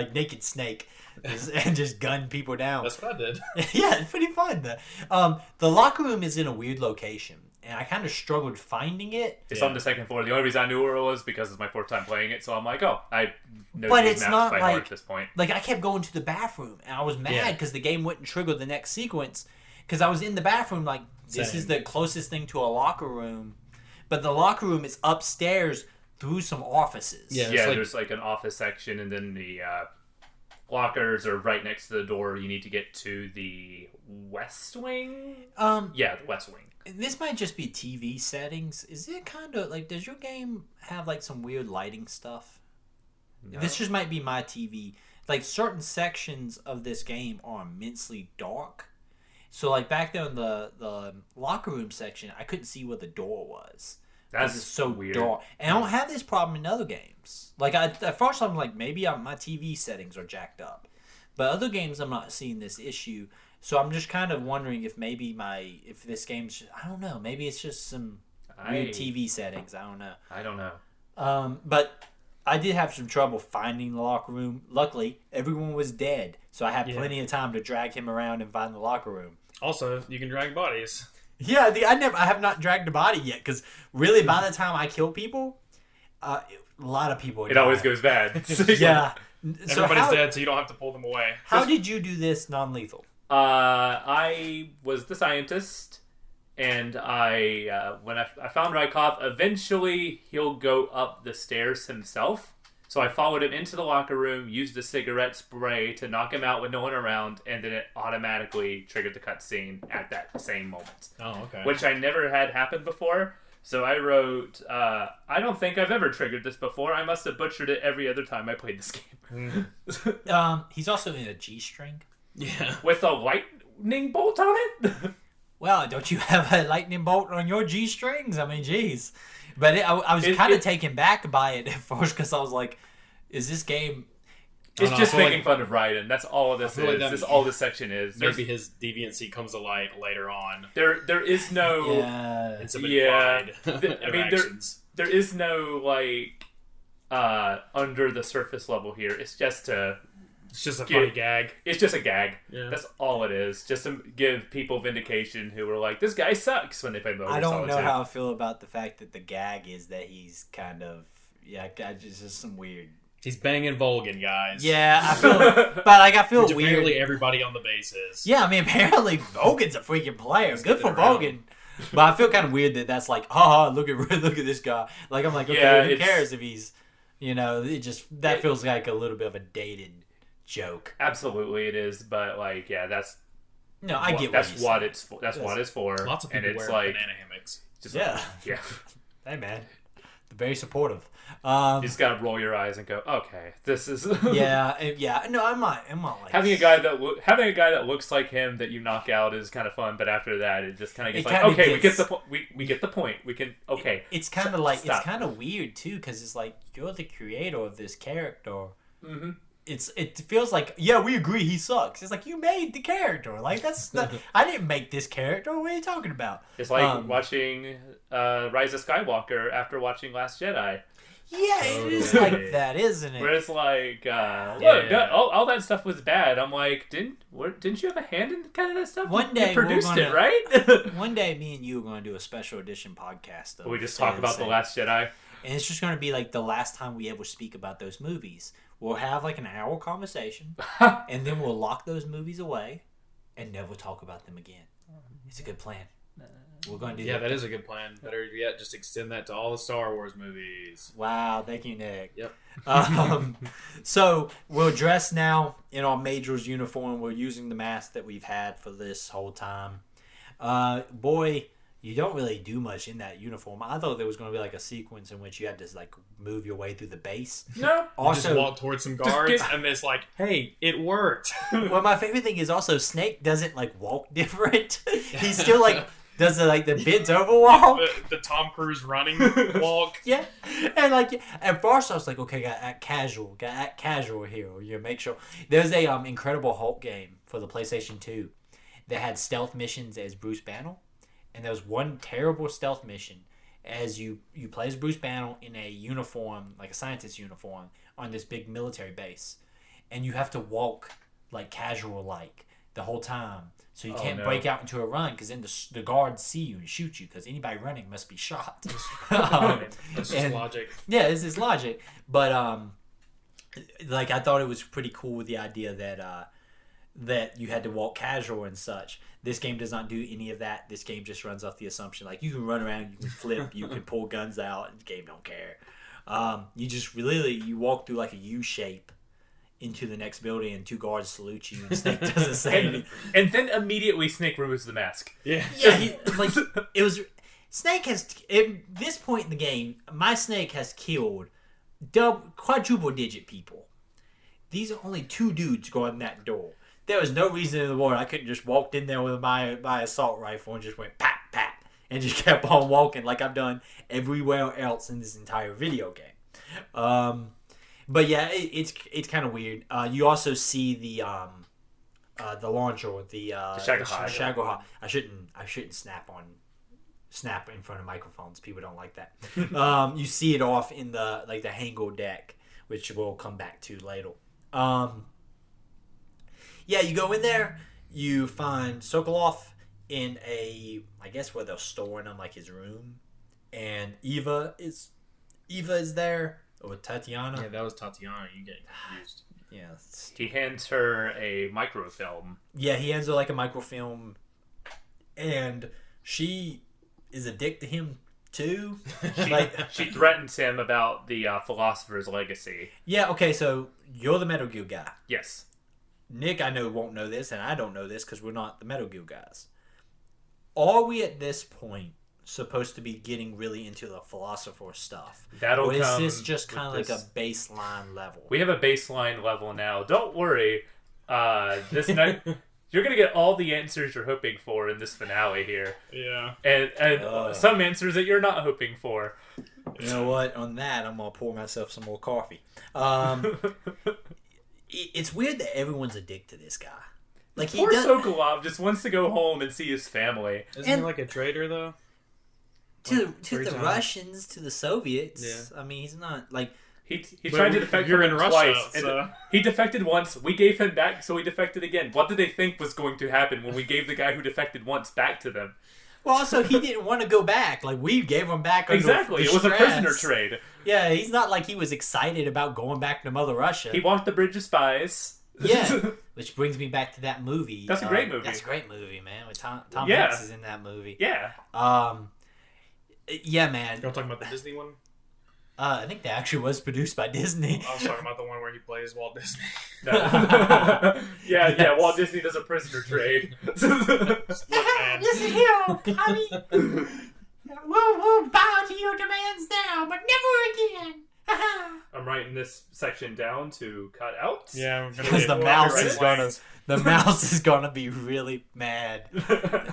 S2: naked snake and just gunned people down.
S4: That's what I did.
S2: Yeah, it's pretty fun. The locker room is in a weird location, and I kind of struggled finding it.
S3: It's
S4: Yeah.
S3: on the second floor. The only reason I knew where it was because it's my fourth time playing it, so I'm like, oh, I know
S2: But
S3: these
S2: it's
S3: maps
S2: not
S3: by
S2: like-
S3: heart at this point.
S2: Like, I kept going to the bathroom, and I was mad
S4: Yeah.
S2: because the game wouldn't trigger the next sequence, because I was in the bathroom like, this
S4: Same.
S2: is the closest thing to a locker room, but the locker room is upstairs through some offices.
S4: Yeah.
S3: Yeah,
S4: like-
S3: there's like an office section, and then the lockers are right next to the door. You need to get to the West Wing. Yeah, the West Wing.
S2: This might just be TV settings. Is it kind of like, does your game have like some weird lighting stuff?
S3: No.
S2: This just might be my TV. Like, certain sections of this game are immensely dark. So, like, back there in the locker room section, I couldn't see where the door was.
S3: That's
S2: It's so
S3: weird.
S2: dark. And I don't have this problem in other games. Like, at first I'm like, maybe my TV settings are jacked up. But other games, I'm not seeing this issue. So I'm just kind of wondering if maybe if this game's, I don't know, maybe it's just some weird TV settings. I don't know.
S3: I don't know.
S2: But I did have some trouble finding the locker room. Luckily, everyone was dead. So I had plenty of time to drag him around and find the locker room.
S4: Also, you can drag bodies.
S2: Yeah, I have not dragged a body yet, because really by the time I kill people, a lot of people
S3: It always goes bad.
S2: Yeah. So
S4: Everybody's dead, so you don't have to pull them away.
S2: how did you do this non-lethal?
S3: I was the scientist, and when I found Rykov, eventually he'll go up the stairs himself. So I followed him into the locker room, used the cigarette spray to knock him out with no one around, and then it automatically triggered the cutscene at that same moment.
S4: Oh, okay.
S3: Which I never had happened before. So I wrote, I don't think I've ever triggered this before. I must have butchered it every other time I played this game.
S2: He's also in a G-string.
S4: Yeah.
S3: With a lightning bolt on it?
S2: Well, don't you have a lightning bolt on your G-strings? I mean, jeez. But I was kind of taken back by it at first, because I was like, is this game...
S3: It's
S4: no,
S3: just
S4: I feel
S3: making fun of Raiden. That's all this
S4: I feel like
S3: is.
S4: that-
S3: This all this section is.
S4: Maybe his deviancy comes to light later on.
S3: There is no
S2: Yeah.
S4: It's a
S3: Yeah.
S4: bit
S3: I mean, there is no like under the surface level here. It's just a
S4: funny gag.
S3: It's just a gag.
S4: Yeah.
S3: That's all it is. Just to give people vindication who were like, "This guy sucks" when they play Metal
S2: I
S3: Gear
S2: don't
S3: Solid
S2: know
S3: 2.
S2: how I feel about the fact that the gag is that he's kind of... Yeah, just some weird...
S4: He's banging Volgan, guys.
S2: Yeah, I feel... But, like, I feel
S4: Which
S2: weird.
S4: apparently everybody on the base is.
S2: Yeah, I mean, apparently Vogan's a freaking player. Good for
S4: get around.
S2: Vogan. But I feel kind of weird that that's like, look at this guy. Like, I'm like, okay,
S3: Yeah,
S2: who
S3: it's-
S2: cares if he's, that feels like a little bit of a dated joke.
S3: Absolutely, it is. But like, yeah, that's
S2: No, I get
S3: that's
S2: what
S3: what
S2: you're
S3: it's for. That's what it's for.
S4: Lots of people
S3: and it's
S4: wear
S3: like
S4: banana hammocks.
S3: just
S2: Yeah.
S3: yeah.
S2: Hey, man. Very supportive.
S3: You just gotta roll your eyes and go, okay, this is
S2: yeah. No, I'm not like...
S3: having a guy that looks like him that you knock out is kind of fun, but after that it just kind of gets
S2: It
S3: like,
S2: kinda
S3: okay,
S2: gets-
S3: we get the point. We can
S2: It's kind of like...
S3: stop.
S2: It's kind of weird, too, because it's like, you're the creator of this character.
S3: Mm-hmm.
S2: it feels like, yeah, we agree he sucks. It's like, you made the character. Like, that's not, I didn't make this character. What are you talking about?
S3: It's like watching Rise of Skywalker after watching Last Jedi.
S2: Yeah, it is like that, isn't it?
S3: Where it's like, look, all that stuff was bad. I'm like, didn't you have a hand in kind of that stuff?
S2: One day
S3: you produced
S2: it,
S3: right?
S2: One day, me and you are going to do a special edition podcast.
S3: We just talk about The Last Jedi.
S2: And it's just going to be like the last time we ever speak about those movies. We'll have like an hour conversation, and then we'll lock those movies away and never talk about them again. It's a good plan. We're going to do
S4: that is a good plan. Better yet, just extend that to all the Star Wars movies.
S2: Wow, thank you, Nick.
S4: Yep.
S2: So we're dressed now in our Major's uniform. We're using the mask that we've had for this whole time. Boy, you don't really do much in that uniform. I thought there was going to be like a sequence in which you had to like move your way through the base.
S3: No.
S2: Also,
S4: just walk towards some guards and it's like, hey, it worked.
S2: Well, my favorite thing is also Snake doesn't like walk different. He's still like does the bends over walk.
S4: The Tom Cruise running walk.
S2: Yeah. And like at first I was like, okay, gotta act casual here. You make sure. There's a Incredible Hulk game for the PlayStation 2 that had stealth missions as Bruce Banner. And there was one terrible stealth mission as you play as Bruce Banner in a uniform, like a scientist uniform, on this big military base. And you have to walk like casual like the whole time. So you can't break out into a run because then the guards see you and shoot you because anybody running must be shot.
S4: That's just logic.
S2: Yeah, this is logic. But like I thought it was pretty cool with the idea that you had to walk casual and such. This game does not do any of that. This game just runs off the assumption like you can run around, you can flip, you can pull guns out, and the game don't care. You just you walk through like a U shape into the next building, and two guards salute you, and Snake doesn't say anything.
S3: And then immediately Snake removes the mask.
S2: Yeah. It was Snake has at this point in the game. My Snake has killed quadruple digit people. These are only two dudes guarding that door. There was no reason in the world I couldn't just walked in there with my assault rifle and just went pap pap and just kept on walking like I've done everywhere else in this entire video game. But yeah, it's kind of weird. You also see the launcher, the Shagoha. I shouldn't snap in front of microphones. People don't like that. You see it off in the hangar deck, which we'll come back to later. Yeah, you go in there, you find Sokolov in I guess where they're storing him, like his room, and Eva is there, or Tatiana.
S4: Yeah, that was Tatiana. You get confused.
S2: Yeah.
S3: He hands her a microfilm.
S2: Yeah, he hands her like a microfilm, and she is a dick to him too.
S3: She threatens him about the philosopher's legacy.
S2: Yeah. Okay, so you're the Metal Gear guy.
S3: Yes.
S2: Nick, I know, won't know this, and I don't know this because we're not the Metal Gear guys. Are we at this point supposed to be getting really into the philosopher stuff? Or is this just kind of like a baseline level?
S3: We have a baseline level now. Don't worry. This night, you're going to get all the answers you're hoping for in this finale here.
S4: Yeah.
S3: And some answers that you're not hoping for.
S2: You know what? On that, I'm going to pour myself some more coffee. It's weird that everyone's addicted to this guy. Like
S3: Poor Sokolov just wants to go home and see his family.
S4: Isn't he like a traitor though?
S2: To the Russians, to the Soviets. Yeah. I mean, he's not like
S3: he tried to defect
S4: from
S3: in
S4: Russia,
S3: twice.
S4: so.
S3: He defected once. We gave him back, so he defected again. What did they think was going to happen when we gave the guy who defected once back to them?
S2: Well, also he didn't want to go back. Like we gave him back.
S3: Exactly, it was a prisoner trade.
S2: Yeah, he's not like he was excited about going back to Mother Russia.
S3: He walked the Bridge of Spies.
S2: Yeah, which brings me back to that movie.
S3: That's a great movie.
S2: That's a great movie, man. With Tom Hanks is in that movie.
S3: Yeah.
S2: Yeah, man.
S4: You're talking about the Disney one?
S2: I think that actually was produced by Disney.
S4: I was talking about the one where he plays Walt Disney.
S3: Yeah. Walt Disney does a prisoner trade.
S2: Listen here, Tommy. We'll bow to your demands now, but never again.
S3: I'm writing this section down to cut out.
S4: Yeah,
S2: because the mouse is gonna be really mad.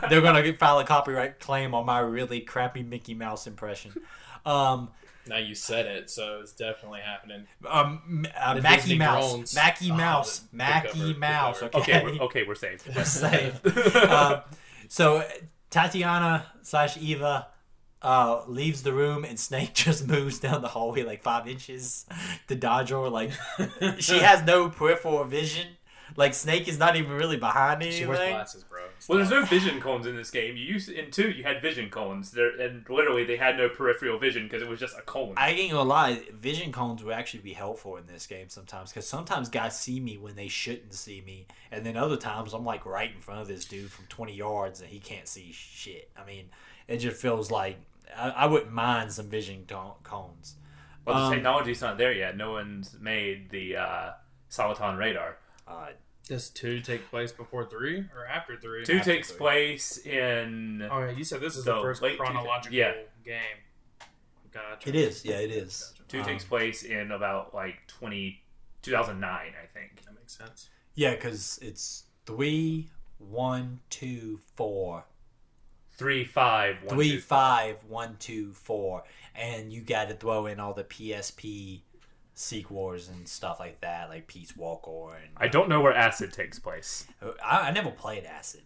S2: They're gonna file a copyright claim on my really crappy Mickey Mouse impression.
S4: Now you said it, so it's definitely happening.
S2: Mackie
S4: Disney
S2: Mouse.
S4: drones.
S2: Mackie
S4: Oh,
S2: Mouse.
S4: the
S2: Mackie
S4: cover, the
S2: Mouse.
S4: cover.
S2: Okay.
S3: We're safe.
S2: We're safe. So Tatiana/Eva leaves the room, and Snake just moves down the hallway like 5 inches to dodge her. Like, she has no peripheral vision. Like, Snake is not even really behind anything.
S4: She wears glasses, bro.
S3: Well, there's no vision cones in this game. In 2, you had vision cones. And literally, they had no peripheral vision because it was just a cone.
S2: I ain't gonna lie, vision cones would actually be helpful in this game sometimes, because sometimes guys see me when they shouldn't see me, and then other times I'm like right in front of this dude from 20 yards and he can't see shit. I mean, it just feels like I wouldn't mind some vision cones.
S3: Well, the technology's not there yet. No one's made the Soliton radar.
S4: Does 2 take place before 3 or after 3?
S3: 2 takes place in...
S4: Oh, yeah, you said this is
S3: the
S4: the first
S3: late
S4: chronological game. Gotcha.
S2: It is, yeah, it is.
S3: 2 takes place in about like 2009, I think.
S4: That makes sense.
S2: Yeah, because it's 3, 1, 2, 4.
S3: 3, 5, 1,
S2: 3,
S3: 2,
S2: 5, 1, 2, 4. And you got to throw in all the PSP sequels and stuff like that, like Peace Walker. And
S3: I don't know where Acid takes place.
S2: I never played Acid.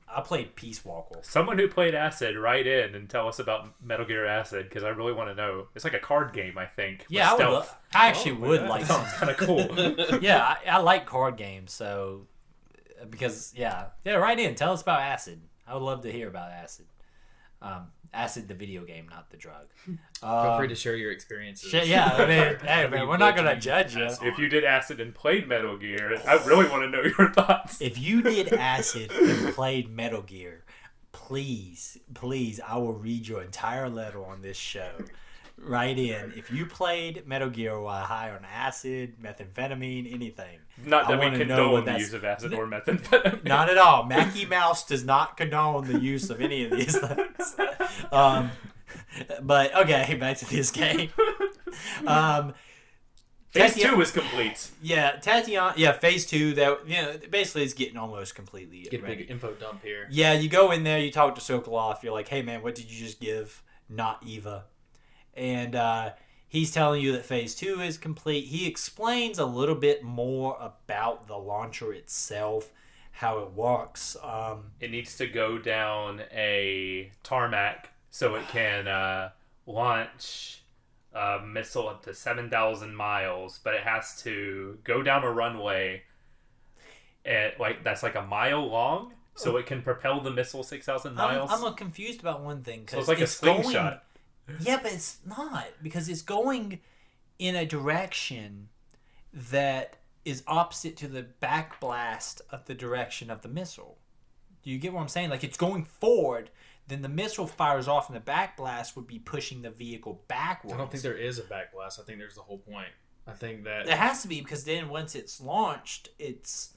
S2: I played Peace Walker.
S3: Someone who played Acid, write in and tell us about Metal Gear Acid, because I really want to know. It's like a card game, I think.
S2: Yeah, I actually would like
S3: That sounds kind of cool.
S2: Yeah, I like card games, so because write in, tell us about Acid. I would love to hear about Acid. Acid, the video game, not the drug.
S4: Feel free to share your experiences.
S2: Yeah, I mean, hey, man, we're not gonna judge you.
S3: If you did Acid and played Metal Gear, I really want to know your thoughts.
S2: If you did Acid and played Metal Gear, please, I will read your entire letter on this show. Write in. If you played Metal Gear while high on acid, methamphetamine, anything.
S3: Not that we condone the use of acid or methamphetamine.
S2: Not at all. Mackie Mouse does not condone the use of any of these things. But, okay, back to this game.
S3: Phase 2 is complete.
S2: Yeah, Tatiana. Yeah, Phase 2. That basically it's getting almost completely
S4: Get a
S2: ready.
S4: big info dump here.
S2: Yeah, you go in there, you talk to Sokolov. You're like, hey man, what did you just give? Not Eva. And he's telling you that Phase 2 is complete. He explains a little bit more about the launcher itself, how it works.
S3: It needs to go down a tarmac so it can launch a missile up to 7,000 miles, but it has to go down a runway that's like a mile long, so it can propel the missile 6,000 miles.
S2: I'm confused about one thing.
S3: So it's like a slingshot.
S2: Yeah, but it's not, because it's going in a direction that is opposite to the backblast of the direction of the missile. Do you get what I'm saying? Like, it's going forward, then the missile fires off, and the backblast would be pushing the vehicle backwards.
S4: I don't think there is a backblast. I think there's the whole point. I think that...
S2: There has to be, because then once it's launched, it's...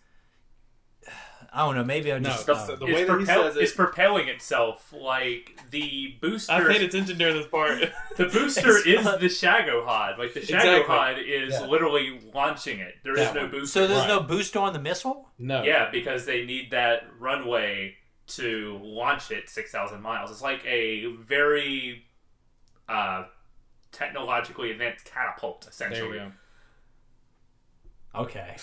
S2: I don't know, maybe I'm just...
S4: The way that he says
S3: it's
S4: it...
S3: propelling itself. Like, the booster...
S4: I paid attention during this part.
S3: The booster is the Shagohod. Like, the Shagohod is literally launching it. There is no booster.
S2: So there's no booster on the missile?
S4: No.
S3: Yeah, because they need that runway to launch it 6,000 miles. It's like a very technologically advanced catapult, essentially.
S4: There you go.
S2: Okay.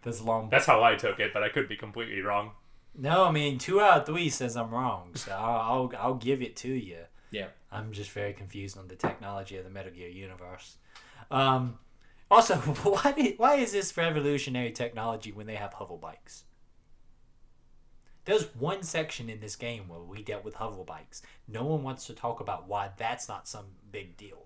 S2: That's long.
S3: That's how I took it, but I could be completely wrong.
S2: No, I mean 2 out of 3 says I'm wrong, so I'll give it to you.
S4: Yeah.
S2: I'm just very confused on the technology of the Metal Gear universe. Also, why is this revolutionary technology when they have hover bikes? There's one section in this game where we dealt with hover bikes. No one wants to talk about why that's not some big deal.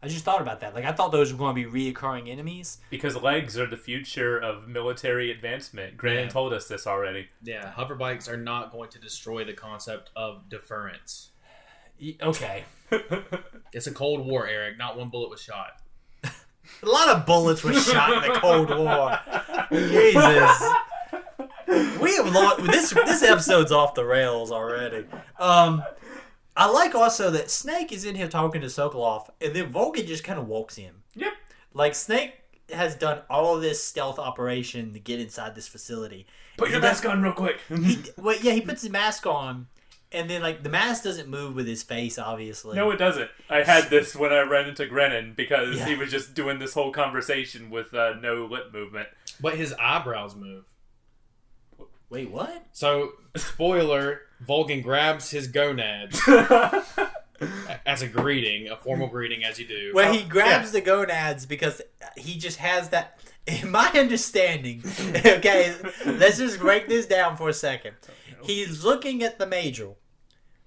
S2: I just thought about that. Like, I thought those were going to be reoccurring enemies.
S3: Because legs are the future of military advancement. Grannon told us this already.
S4: Yeah, hover bikes are not going to destroy the concept of deference.
S2: Okay.
S4: It's a Cold War, Eric. Not one bullet was shot.
S2: A lot of bullets were shot in the Cold War. Jesus. We have this episode's off the rails already. I like also that Snake is in here talking to Sokolov, and then Volgin just kind of walks in.
S3: Yep.
S2: Like, Snake has done all of this stealth operation to get inside this facility.
S3: Put your mask on real quick.
S2: He puts his mask on, And then, like, the mask doesn't move with his face, obviously.
S3: No, it doesn't. I had this when I ran into Grennan because
S2: Yeah.
S3: he was just doing this whole conversation with no lip movement.
S4: But his eyebrows move.
S2: Wait, what?
S4: So, spoiler, Vulcan grabs his gonads as a greeting, a formal greeting as you do.
S2: Well, he grabs the gonads because he just has that... In my understanding... Okay, let's just break this down for a second. He's looking at the Major,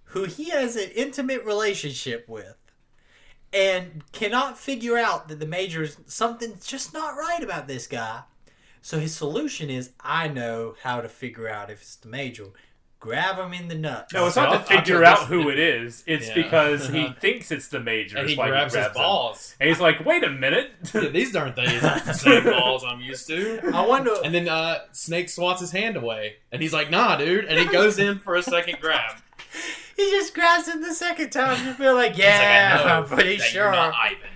S2: who he has an intimate relationship with, and cannot figure out that the Major's something's just not right about this guy. So his solution is, I know how to figure out if it's the Major. Grab him in the nuts.
S3: No, it's
S4: So
S3: not to
S4: I'll
S3: figure
S4: take
S3: out
S4: this-
S3: who it is. It's
S4: Yeah.
S3: because he thinks it's the Major.
S4: And he
S3: why
S4: grabs his
S3: him.
S4: balls.
S3: And he's like, wait a minute.
S4: Yeah, these aren't the same balls I'm used to.
S2: I wonder...
S4: And then Snake swats his hand away. And he's like, nah, dude. And he goes in for a second grab.
S2: He just grabs it the second time. You feel like,
S4: He's like,
S2: yeah,
S4: I know
S2: I'm pretty
S4: that
S2: sure.
S4: You're not Ivan.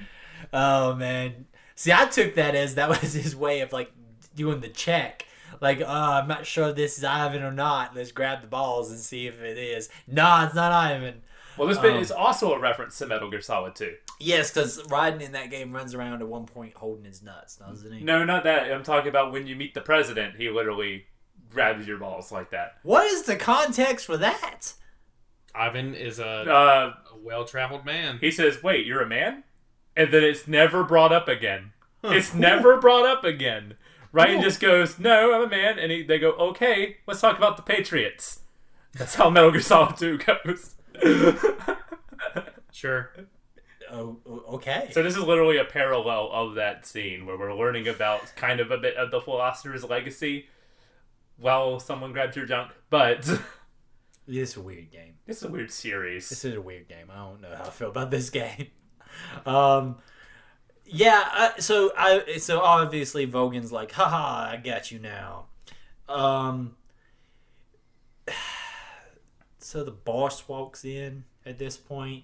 S2: Oh, man. See, I took that as that was his way of, like, doing the check. Like, I'm not sure if this is Ivan or not. Let's grab the balls and see if it is. Nah, it's not Ivan.
S3: Well, this bit is also a reference to Metal Gear Solid 2.
S2: Yes, because Raiden in that game runs around at one point holding his nuts, doesn't he?
S3: No, not that. I'm talking about when you meet the president, he literally grabs your balls like that.
S2: What is the context for that?
S4: Ivan is a well-traveled man.
S3: He says, wait, you're a man? And then it's never brought up again. It's never brought up again. Ryan just goes, no, I'm a man. And they go, okay, let's talk about the Patriots. That's how Metal Gear Solid 2 goes.
S4: Sure.
S2: Oh, okay.
S3: So this is literally a parallel of that scene where we're learning about kind of a bit of the Philosopher's legacy while someone grabs your junk. But
S2: This is a weird game.
S3: it's a weird series.
S2: This is a weird game. I don't know how I feel about this game. So obviously Vogan's like, haha, I got you now. So the boss walks in at this point.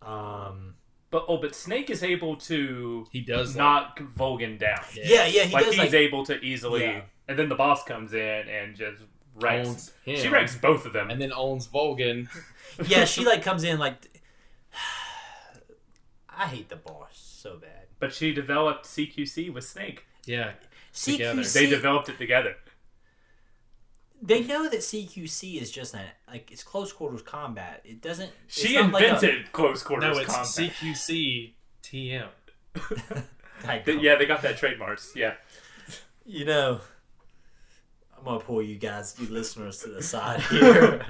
S3: But Snake is able to
S4: He does
S3: knock Vogan down.
S2: Yeah, he
S3: Like
S2: does.
S3: he's able to easily,
S2: Yeah.
S3: and then the boss comes in and just wrecks.
S4: Owns him.
S3: She wrecks both of them.
S4: And then owns Vulcan.
S2: Yeah, she like comes in like. I hate the boss so bad.
S3: But she developed CQC with Snake.
S4: Yeah.
S2: CQC.
S3: They developed it together.
S2: They know that CQC is just it's close quarters combat. It doesn't.
S3: She
S2: it's not like
S3: invented close quarters
S4: No, it's
S3: combat.
S4: CQC TM.
S3: They got that trademarks. Yeah.
S2: You know, I'm gonna pull you listeners to the side here.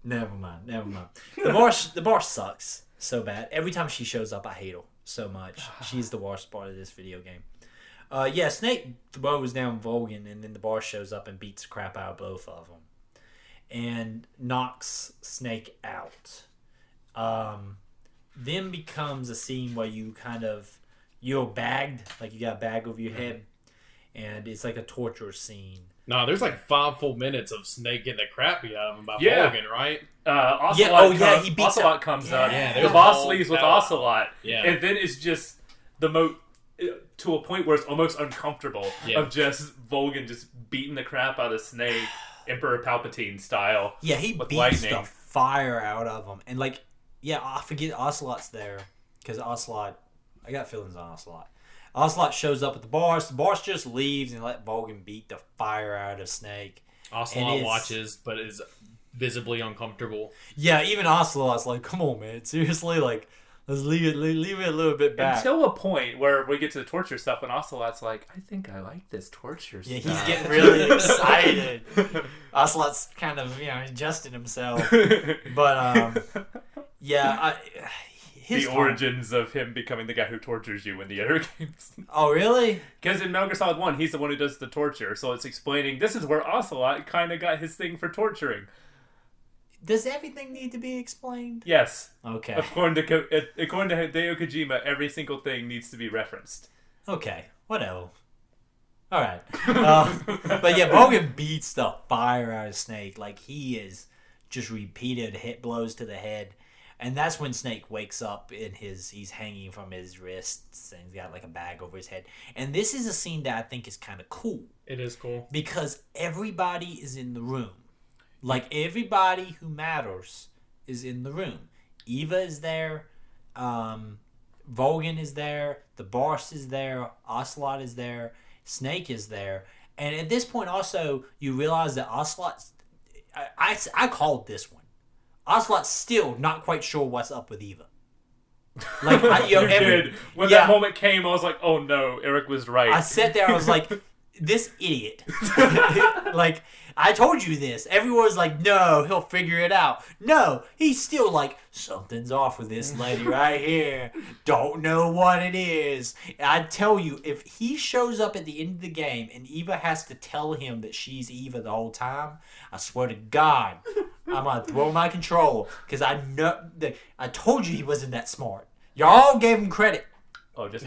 S2: Never mind. The boss sucks so bad. Every time she shows up, I hate her so much. She's the worst part of this video game. Snake throws down Vulcan, and then the boss shows up and beats the crap out of both of them, and knocks Snake out. Then becomes a scene where you're bagged, like you got a bag over your head, and it's like a torture scene.
S4: No, there's like 5 full minutes of Snake getting the crap beat out of him by
S3: Yeah.
S4: Vulcan, right?
S3: Ocelot
S2: he beats
S3: Ocelot
S2: up.
S3: comes
S2: Yeah.
S3: up.
S2: Yeah,
S3: The
S4: there's
S3: boss
S4: a whole
S3: leaves with
S4: battle.
S3: Ocelot.
S4: Yeah.
S3: And then it's just to a point where it's almost uncomfortable of just Vulcan just beating the crap out of Snake, Emperor Palpatine style.
S2: Yeah, he
S3: with
S2: beats
S3: lightning.
S2: the fire out of him, and I forget Ocelot's there because Ocelot. I got feelings on Ocelot. Ocelot shows up at the boss. The boss just leaves and let Vulcan beat the fire out of Snake.
S4: Ocelot watches, but is visibly uncomfortable.
S2: Yeah, even Ocelot's like, "Come on, man, seriously, like, let's leave it a little bit back."
S3: Until a point where we get to the torture stuff, and Ocelot's like, I think I like this torture
S2: Yeah,
S3: stuff.
S2: he's getting really excited. Ocelot's kind of adjusting himself, but his
S3: the origins of him becoming the guy who tortures you in the other games.
S2: Oh, really?
S3: Because in Metal Gear Solid 1, he's the one who does the torture, so it's explaining this is where Ocelot kind of got his thing for torturing.
S2: Does everything need to be explained?
S3: Yes.
S2: Okay.
S3: According to Hideo Kojima, every single thing needs to be referenced.
S2: Okay. Whatever. All right. But yeah, Vulcan beats the fire out of Snake. Like, he is just repeated hit blows to the head. And that's when Snake wakes up he's hanging from his wrists and he's got like a bag over his head. And this is a scene that I think is kind of cool.
S4: It is cool.
S2: Because everybody is in the room. Like, everybody who matters is in the room. Eva is there. Vogan is there. The boss is there. Ocelot is there. Snake is there. And at this point also, you realize that Ocelot... I called this one. Ocelot's still not quite sure what's up with Eva. Like,
S3: When that moment came, I was like, oh no, Eric was right.
S2: I sat there, I was like, this idiot. Like, I told you this. Everyone's like, no, he'll figure it out. No, he's still like, something's off with this lady right here. Don't know what it is. And I tell you, if he shows up at the end of the game and Eva has to tell him that she's Eva the whole time, I swear to God, I'm going to throw my controller. Because I know that I told you he wasn't that smart. Y'all gave him credit.
S3: Oh, just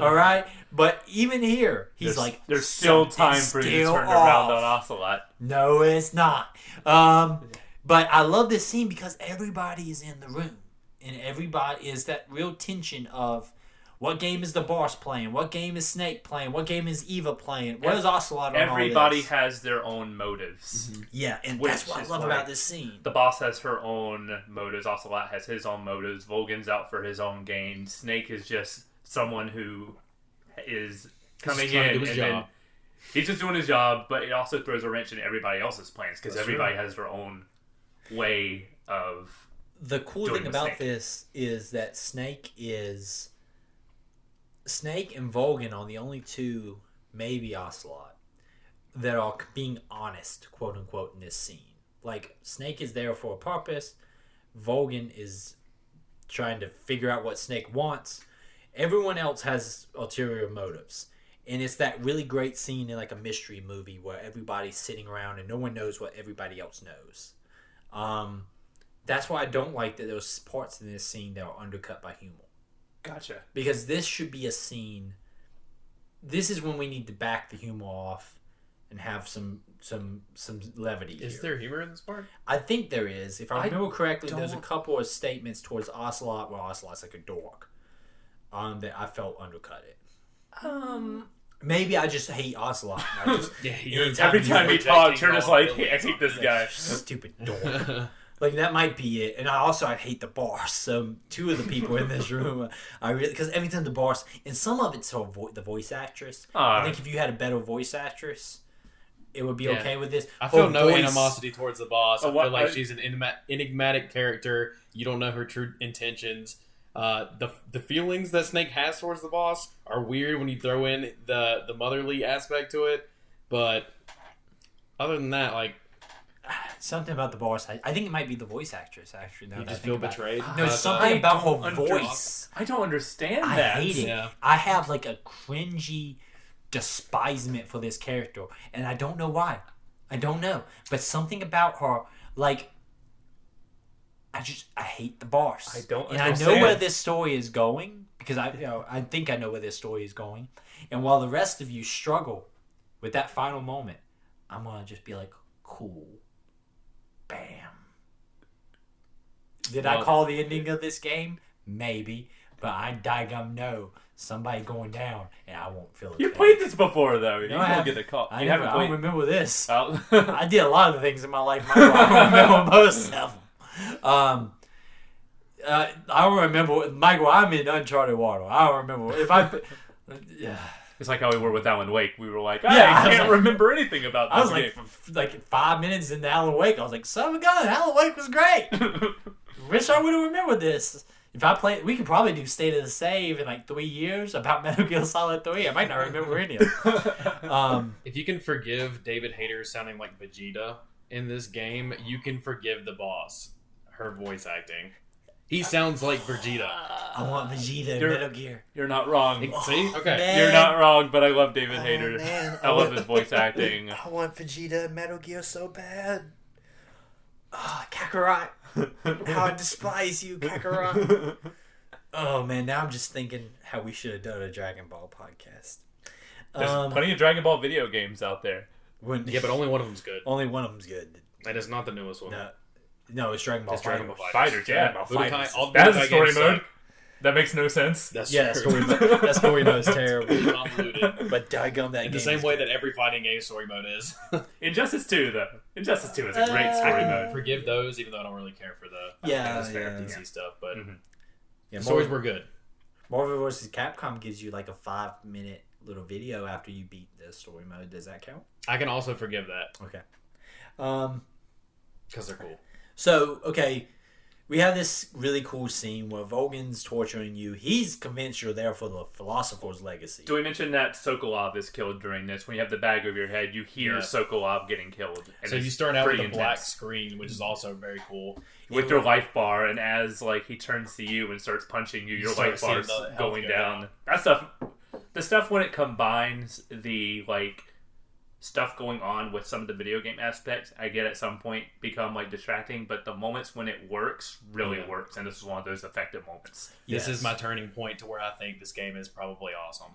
S2: all right, but even here,
S3: there's still time for you to turn around on Ocelot.
S2: No, it's not. But I love this scene because everybody is in the room, and everybody is that real tension of what game is the boss playing, what game is Snake playing, what game is Eva playing, what is Ocelot on
S3: Everybody
S2: all this?
S3: has their own motives.
S2: Mm-hmm. Yeah, and that's what I love about this scene.
S3: The boss has her own motives. Ocelot has his own motives. Volgan's out for his own gain. Snake is just someone who is coming in and then he's just doing his job, but it also throws a wrench in everybody else's plans because everybody has their own way of.
S2: The cool thing about this is that Snake and Volgan are the only two, maybe Ocelot, that are being honest, quote unquote, in this scene. Like, Snake is there for a purpose. Volgan is trying to figure out what Snake wants. Everyone else has ulterior motives. And it's that really great scene in like a mystery movie where everybody's sitting around and no one knows what everybody else knows. That's why I don't like that those parts in this scene that are undercut by humor.
S3: Gotcha.
S2: Because this should be a scene. This is when we need to back the humor off and have some levity.
S4: Is there humor in this part?
S2: I think there is. If I remember correctly, there's a couple of statements towards Ocelot where Ocelot's like a dork. That I felt undercut it. Maybe I just hate Ocelot.
S3: Every time he talks, you're just like, I hate this guy.
S2: Stupid dork. Like, that might be it. And I hate the boss. So, two of the people in this room, because every time the boss, and some of it's the voice actress. I think if you had a better voice actress, it would be okay with this.
S4: I feel no animosity towards the boss. I feel like she's an enigmatic character. You don't know her true intentions. The feelings that Snake has towards the boss are weird when you throw in the motherly aspect to it. But other than that, like,
S2: something about the boss, I think it might be the voice actress, actually. Now
S4: you just feel betrayed?
S2: No, something about her voice.
S3: I don't understand that.
S2: I hate it. Yeah. I have like a cringy despisement for this character, and I don't know why. I don't know. But something about her, like, I hate the boss.
S3: I don't
S2: and
S3: understand.
S2: I know where this story is going, because I think I know where this story is going. And while the rest of you struggle with that final moment, I'm going to just be like, cool. Bam. Did I call the ending of this game? Maybe. But I daggum know somebody going down, and I won't feel it.
S3: You played this before, though. You
S2: don't
S3: get the call.
S2: I don't remember this.
S3: Oh.
S2: I did a lot of the things in my life. I don't remember most of them. I don't remember. Michael, I'm in uncharted water. I don't remember.
S3: It's like how we were with Alan Wake. We were like, I can't remember anything about this
S2: game. I was like 5 minutes into Alan Wake. I was like, son of a gun, Alan Wake was great. Wish I would have remembered this. If I play, we could probably do State of the Save in like 3 years about Metal Gear Solid 3. I might not remember any of it.
S4: If you can forgive David Hayter sounding like Vegeta in this game, you can forgive the boss. Her voice acting. He sounds like Vegeta.
S2: I want Vegeta in Metal Gear.
S3: You're not wrong.
S4: See? Okay.
S2: Man.
S3: You're not wrong, but I love David Hayter. I love his voice acting.
S2: I want Vegeta in Metal Gear so bad. Kakarot. How I despise you, Kakarot. Oh, man. Now I'm just thinking how we should have done a Dragon Ball podcast.
S3: There's plenty of Dragon Ball video games out there.
S4: Yeah, but only one of them's good.
S2: Only one of them's good.
S4: That is not the newest one.
S2: No. No, it's Dragon Ball
S4: It's Dragon
S2: Fighters.
S4: Ball
S3: Fighters, yeah.
S2: Dragon Ball Fighters.
S4: All the
S3: That's a
S4: Budokai
S3: story
S4: games
S3: mode.
S4: suck.
S3: That makes no sense.
S4: That's
S2: Yeah,
S4: true.
S2: that story mode is terrible.
S4: Convoluted.
S2: But daggum, that
S4: In
S2: game
S4: the same
S2: is
S4: way
S2: good.
S4: that every fighting game story mode is.
S3: Injustice 2, though. Injustice 2 is a great
S4: I
S3: story
S4: can
S3: mode.
S4: forgive those, even though I don't really care for the
S2: Yeah,
S4: Atmosphere
S2: yeah.
S4: DC stuff. But
S2: Yeah,
S4: the stories were good.
S2: Marvel vs. Capcom gives you like a 5-minute little video after you beat the story mode. Does that count?
S4: I can also forgive that
S2: Okay.
S4: because they're cool.
S2: So, okay, we have this really cool scene where Vogan's torturing you. He's convinced you're there for the Philosopher's Legacy.
S3: Do we mention that Sokolov is killed during this? When you have the bag over your head, you hear
S4: Yeah.
S3: Sokolov getting killed. And
S4: So
S3: it's
S4: you start out with
S3: pretty
S4: a black
S3: intense.
S4: screen, which is also very cool.
S3: With your life bar, and as like he turns to you and starts punching you, your
S4: start
S3: life
S4: seeing
S3: bar's
S4: the health
S3: going
S4: go
S3: down.
S4: down.
S3: That stuff, the stuff when it combines the like stuff going on with some of the video game aspects, I get at some point become like distracting. But the moments when it works really
S4: Yeah.
S3: works, and this is one of those effective moments.
S4: This is my turning point to where I think this game is probably awesome.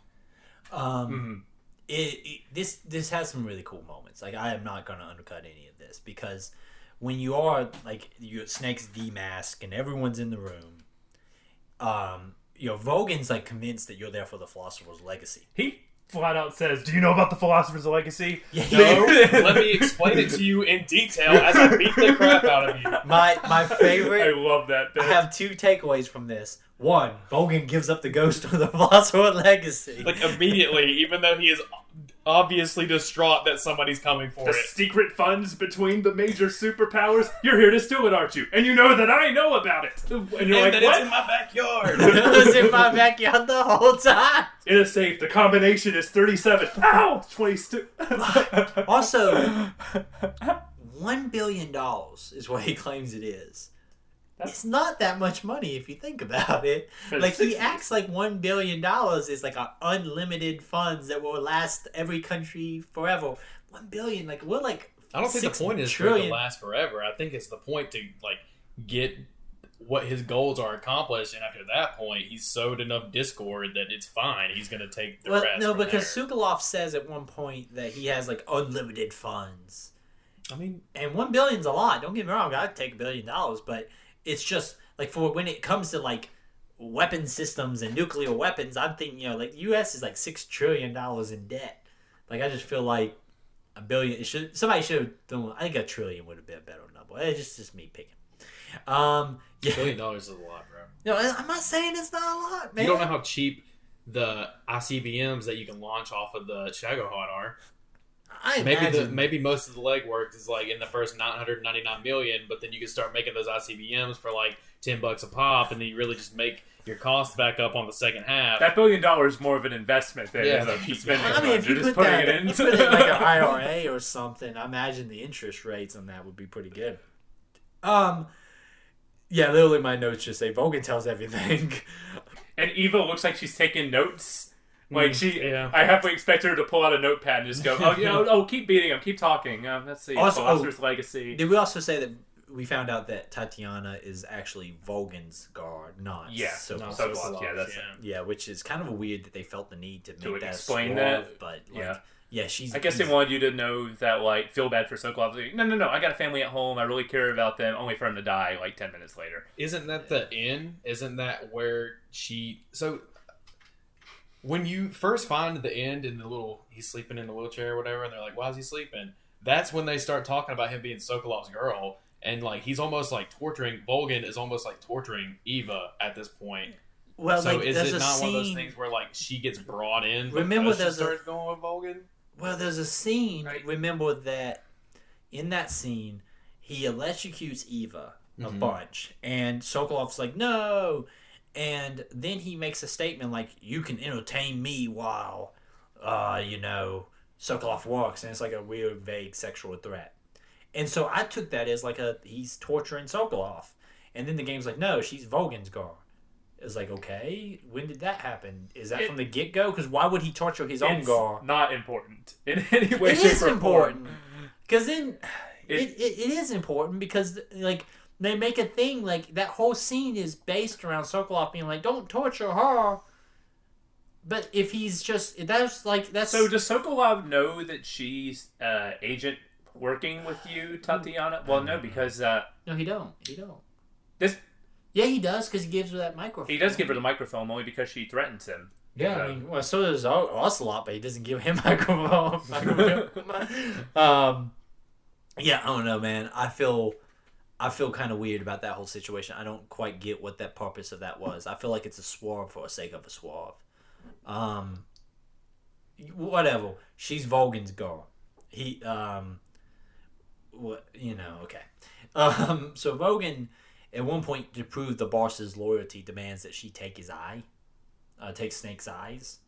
S2: This has some really cool moments. Like, I am not going to undercut any of this because when you are like Snake's demask and everyone's in the room, Vogan's like convinced that you're there for the Philosopher's Legacy.
S3: He flat out says, "Do you know about the Philosopher's Legacy?"
S2: Yeah.
S4: No, let me explain it to you in detail as I beat the crap out of you.
S2: My favorite.
S3: I love that bit.
S2: I have 2 takeaways from this. One, Vogan gives up the ghost of the Philosopher's Legacy.
S4: Like immediately, even though he is obviously distraught that somebody's coming for
S3: the
S4: it.
S3: secret funds between the major superpowers. You're here to steal it, aren't you? And you know that I know about it. And you're
S4: And
S3: like,
S4: that
S3: what?
S4: it's in my backyard.
S2: It was in my backyard the whole time.
S3: In a safe. The combination is 37. Ow! 22.
S2: Also, $1 billion is what he claims it is. It's not that much money if you think about it.
S3: But
S2: Like, he
S3: 60.
S2: acts like $1 billion is like a unlimited funds that will last every country forever. $1 billion, like, we're like
S4: I don't think the
S2: 6
S4: point is for it
S2: trillion.
S4: to last forever. I think it's the point to like get what his goals are accomplished, and after that point, he's sowed enough discord that it's fine. He's going to take the
S2: Well,
S4: rest.
S2: no,
S4: from
S2: because
S4: there.
S2: Sokolov says at one point that he has like unlimited funds.
S4: I mean,
S2: And $1 billion's a lot. Don't get me wrong, I'd take $1 billion, but it's just like for when it comes to like weapon systems and nuclear weapons, I'm thinking, like the U.S. is like $6 trillion in debt. Like, I just feel like $1 billion. Somebody should have done. I think $1 trillion would have been a better number. It's just me picking. Yeah.
S4: $1 billion is a lot, bro.
S2: No, I'm not saying it's not a lot, man.
S4: You don't know how cheap the ICBMs that you can launch off of the Shagohod are.
S2: I imagine.
S4: Maybe most of the legwork is like in the first 999 million, but then you can start making those ICBMs for like $10 a pop, and then you really just make your costs back up on the second half.
S3: That $1 billion is more of an investment than
S4: Yeah.
S3: a spending.
S2: I mean, if you
S3: You're
S2: put
S3: just putting
S2: that,
S3: it in.
S2: you put it in like an IRA or something, I imagine the interest rates on that would be pretty good. Yeah, literally my notes just say Vogan tells everything.
S3: And Eva looks like she's taking notes. Like
S4: yeah.
S3: I halfway expect her to pull out a notepad and just go, keep beating him, keep talking. Let's see,
S2: Also-
S3: Philosopher's Legacy.
S2: Did we also say that we found out that Tatiana is actually Vogan's guard, not
S3: Yeah,
S2: Sokolov?
S3: Sokolov, yeah, that's it.
S2: Yeah, which is kind of weird that they felt the need to make that
S3: explain
S2: swerve,
S3: that?
S2: but
S3: Yeah.
S2: she's.
S3: I guess they wanted you to know that, like, feel bad for Sokolov. Like, no, I got a family at home. I really care about them, only for him to die, like, 10 minutes later.
S4: Isn't that the end? Isn't that where she... So, when you first find the end in the little... He's sleeping in the wheelchair or whatever, and they're like, why is he sleeping? That's when they start talking about him being Sokolov's girl, and, like, he's almost, like, torturing... Volgan is almost, like, torturing Eva at this point.
S2: Well,
S4: So
S2: like,
S4: is
S2: there's
S4: it
S2: a
S4: not one of those
S2: scene-
S4: things where, like, she gets brought in
S2: Remember,
S4: because she
S2: there's a-
S4: starts going with Volgan?
S2: Well, there's a scene.
S3: Right.
S2: Remember that in that scene, he electrocutes Eva a bunch, and Sokolov's like, "No," and then he makes a statement like, "You can entertain me while, Sokolov works," and it's like a weird, vague sexual threat. And so I took that as like he's torturing Sokolov, and then the game's like, "No, she's Vogan's girl." It's like, okay, when did that happen? Is that from the get-go? Because why would he torture his own
S3: It's
S2: girl?
S3: not important in any way,
S2: It
S3: shape,
S2: is
S3: or
S2: important.
S3: form.
S2: Because then
S3: It-
S2: it is important because, like, they make a thing, like, that whole scene is based around Sokolov being like, don't torture her. But if he's just, that's...
S3: So does Sokolov know that she's Agent working with you, Tatiana? Well, no, because
S2: No, he don't.
S3: this
S2: Yeah, he does, because he gives her that microphone.
S3: he does give her the microphone only because she threatens him.
S2: Yeah,
S3: So-
S2: I mean, well, so does Ocelot, but he doesn't give him microphone. Yeah, I don't know, man. I feel kind of weird about that whole situation. I don't quite get what that purpose of that was. I feel like it's a swerve for the sake of a swerve. Whatever. She's Vogan's girl. He, okay. So Vogan, at one point, to prove the boss's loyalty, demands that she take his eye. Take Snake's eyes.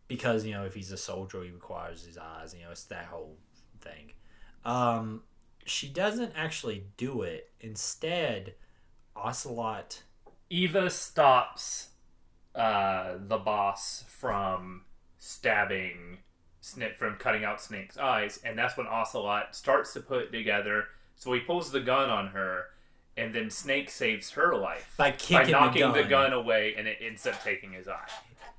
S2: Because, if he's a soldier, he requires his eyes. It's that whole thing. She doesn't actually do it. Instead, Ocelot...
S3: Eva stops the boss from stabbing from cutting out Snake's eyes, and that's when Ocelot starts to put it together. So he pulls the gun on her, and then Snake saves her life
S2: by
S3: knocking the gun away, and it ends up taking his eye.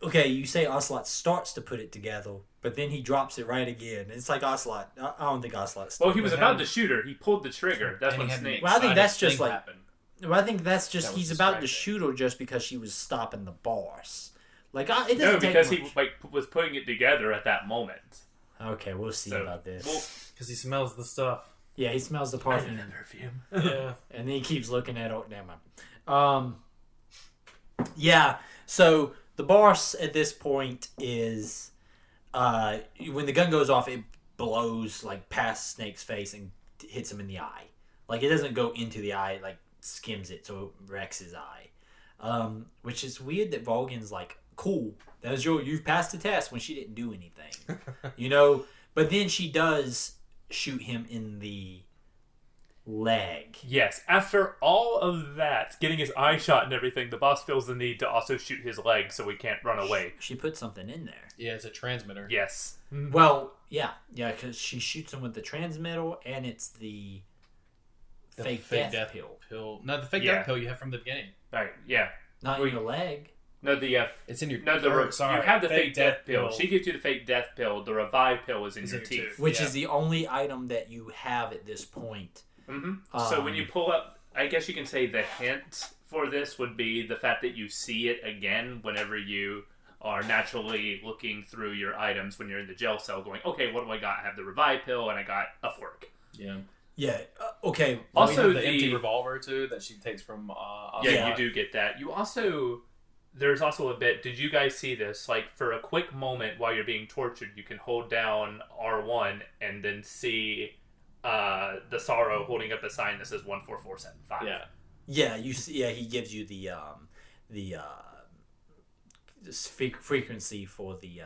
S2: Okay, you say Ocelot starts to put it together, but then he drops it right again. It's like Ocelot. I don't think Ocelot.
S3: Well, he was about to shoot her. He pulled the trigger. That's when Snake.
S2: Well, I think that's just
S4: thing
S2: like.
S4: happened.
S2: Well, I think that's just
S4: That was
S2: he's about to
S4: distracting.
S2: shoot her just because she was stopping the boss. Like it doesn't
S3: No,
S2: take
S3: because
S2: much.
S3: he was putting it together at that moment.
S2: Okay, we'll see
S3: So,
S2: about this.
S3: well,
S4: Because he smells the stuff.
S2: Yeah, he smells the perfume,
S3: perfume.
S4: Yeah.
S2: and then he keeps looking at it. Never mind. Yeah. So the boss at this point is, when the gun goes off, it blows like past Snake's face and hits him in the eye. Like it doesn't go into the eye, it, like skims it, so it wrecks his eye. Which is weird that Volgan's like, cool, that was you've passed the test when she didn't do anything, But then she does shoot him in the leg.
S3: Yes, after all of that, getting his eye shot and everything, the boss feels the need to also shoot his leg so he can't run away.
S2: She put something in there.
S4: Yeah, it's a transmitter.
S3: Yes.
S2: Well, yeah, because she shoots him with the transmetal, and it's the fake death pill.
S4: No, the fake
S3: Yeah.
S4: death pill you have from the beginning.
S3: Right, yeah.
S2: Not in your leg.
S3: No,
S4: It's in your...
S3: you have the fake death pill. She gives you the fake death pill. The revive pill is in your teeth.
S2: Which
S4: Yeah.
S2: is the only item that you have at this point.
S3: Mm-hmm. So when you pull up, I guess you can say the hint for this would be the fact that you see it again whenever you are naturally looking through your items when you're in the jail cell going, okay, what do I got? I have the revive pill and I got a fork.
S4: Yeah.
S2: Yeah. Okay.
S3: Also,
S4: the empty revolver, too, that she takes from...
S3: Yeah, you do get that. You also... There's also a bit... Did you guys see this? Like, for a quick moment while you're being tortured, you can hold down R1 and then see the Sorrow holding up a sign that says 14475.
S4: Yeah.
S2: Yeah, you see. Yeah, he gives you the frequency for the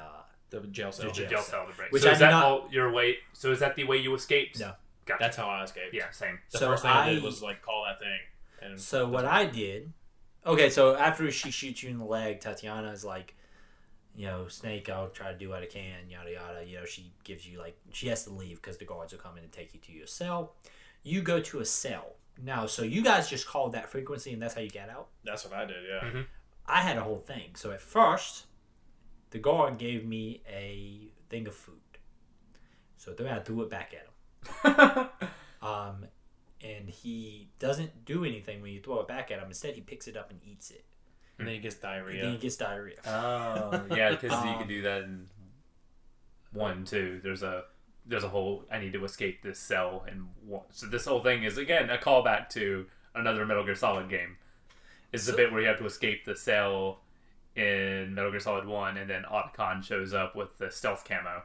S4: jail cell.
S3: The jail cell to break.
S2: Which
S3: so
S2: I
S3: is
S2: do
S3: that
S2: not-
S3: all your way? So is that the way you escaped?
S2: No.
S3: Gotcha.
S4: That's how I escaped.
S3: Yeah, same.
S4: The
S2: So
S4: first thing I did
S2: I-
S4: was, like, call that thing. And
S2: So what I did, okay, so after she shoots you in the leg, Tatiana is like, Snake, I'll try to do what I can, yada yada. She gives you she has to leave because the guards will come in and take you to your cell. You go to a cell now. So you guys just called that frequency, and that's how you got out.
S4: That's what I did, yeah.
S3: Mm-hmm.
S2: I had a whole thing. So at first, the guard gave me a thing of food. So then I threw it back at him. And he doesn't do anything when you throw it back at him. Instead, he picks it up and eats it.
S4: And then he gets diarrhea.
S2: And then he gets diarrhea.
S3: Oh, yeah, because you can do that in 1, 2. There's a whole, I need to escape this cell in 1. So this whole thing is, again, a callback to another Metal Gear Solid game. It's the bit where you have to escape the cell in Metal Gear Solid 1, and then Otacon shows up with the stealth camo.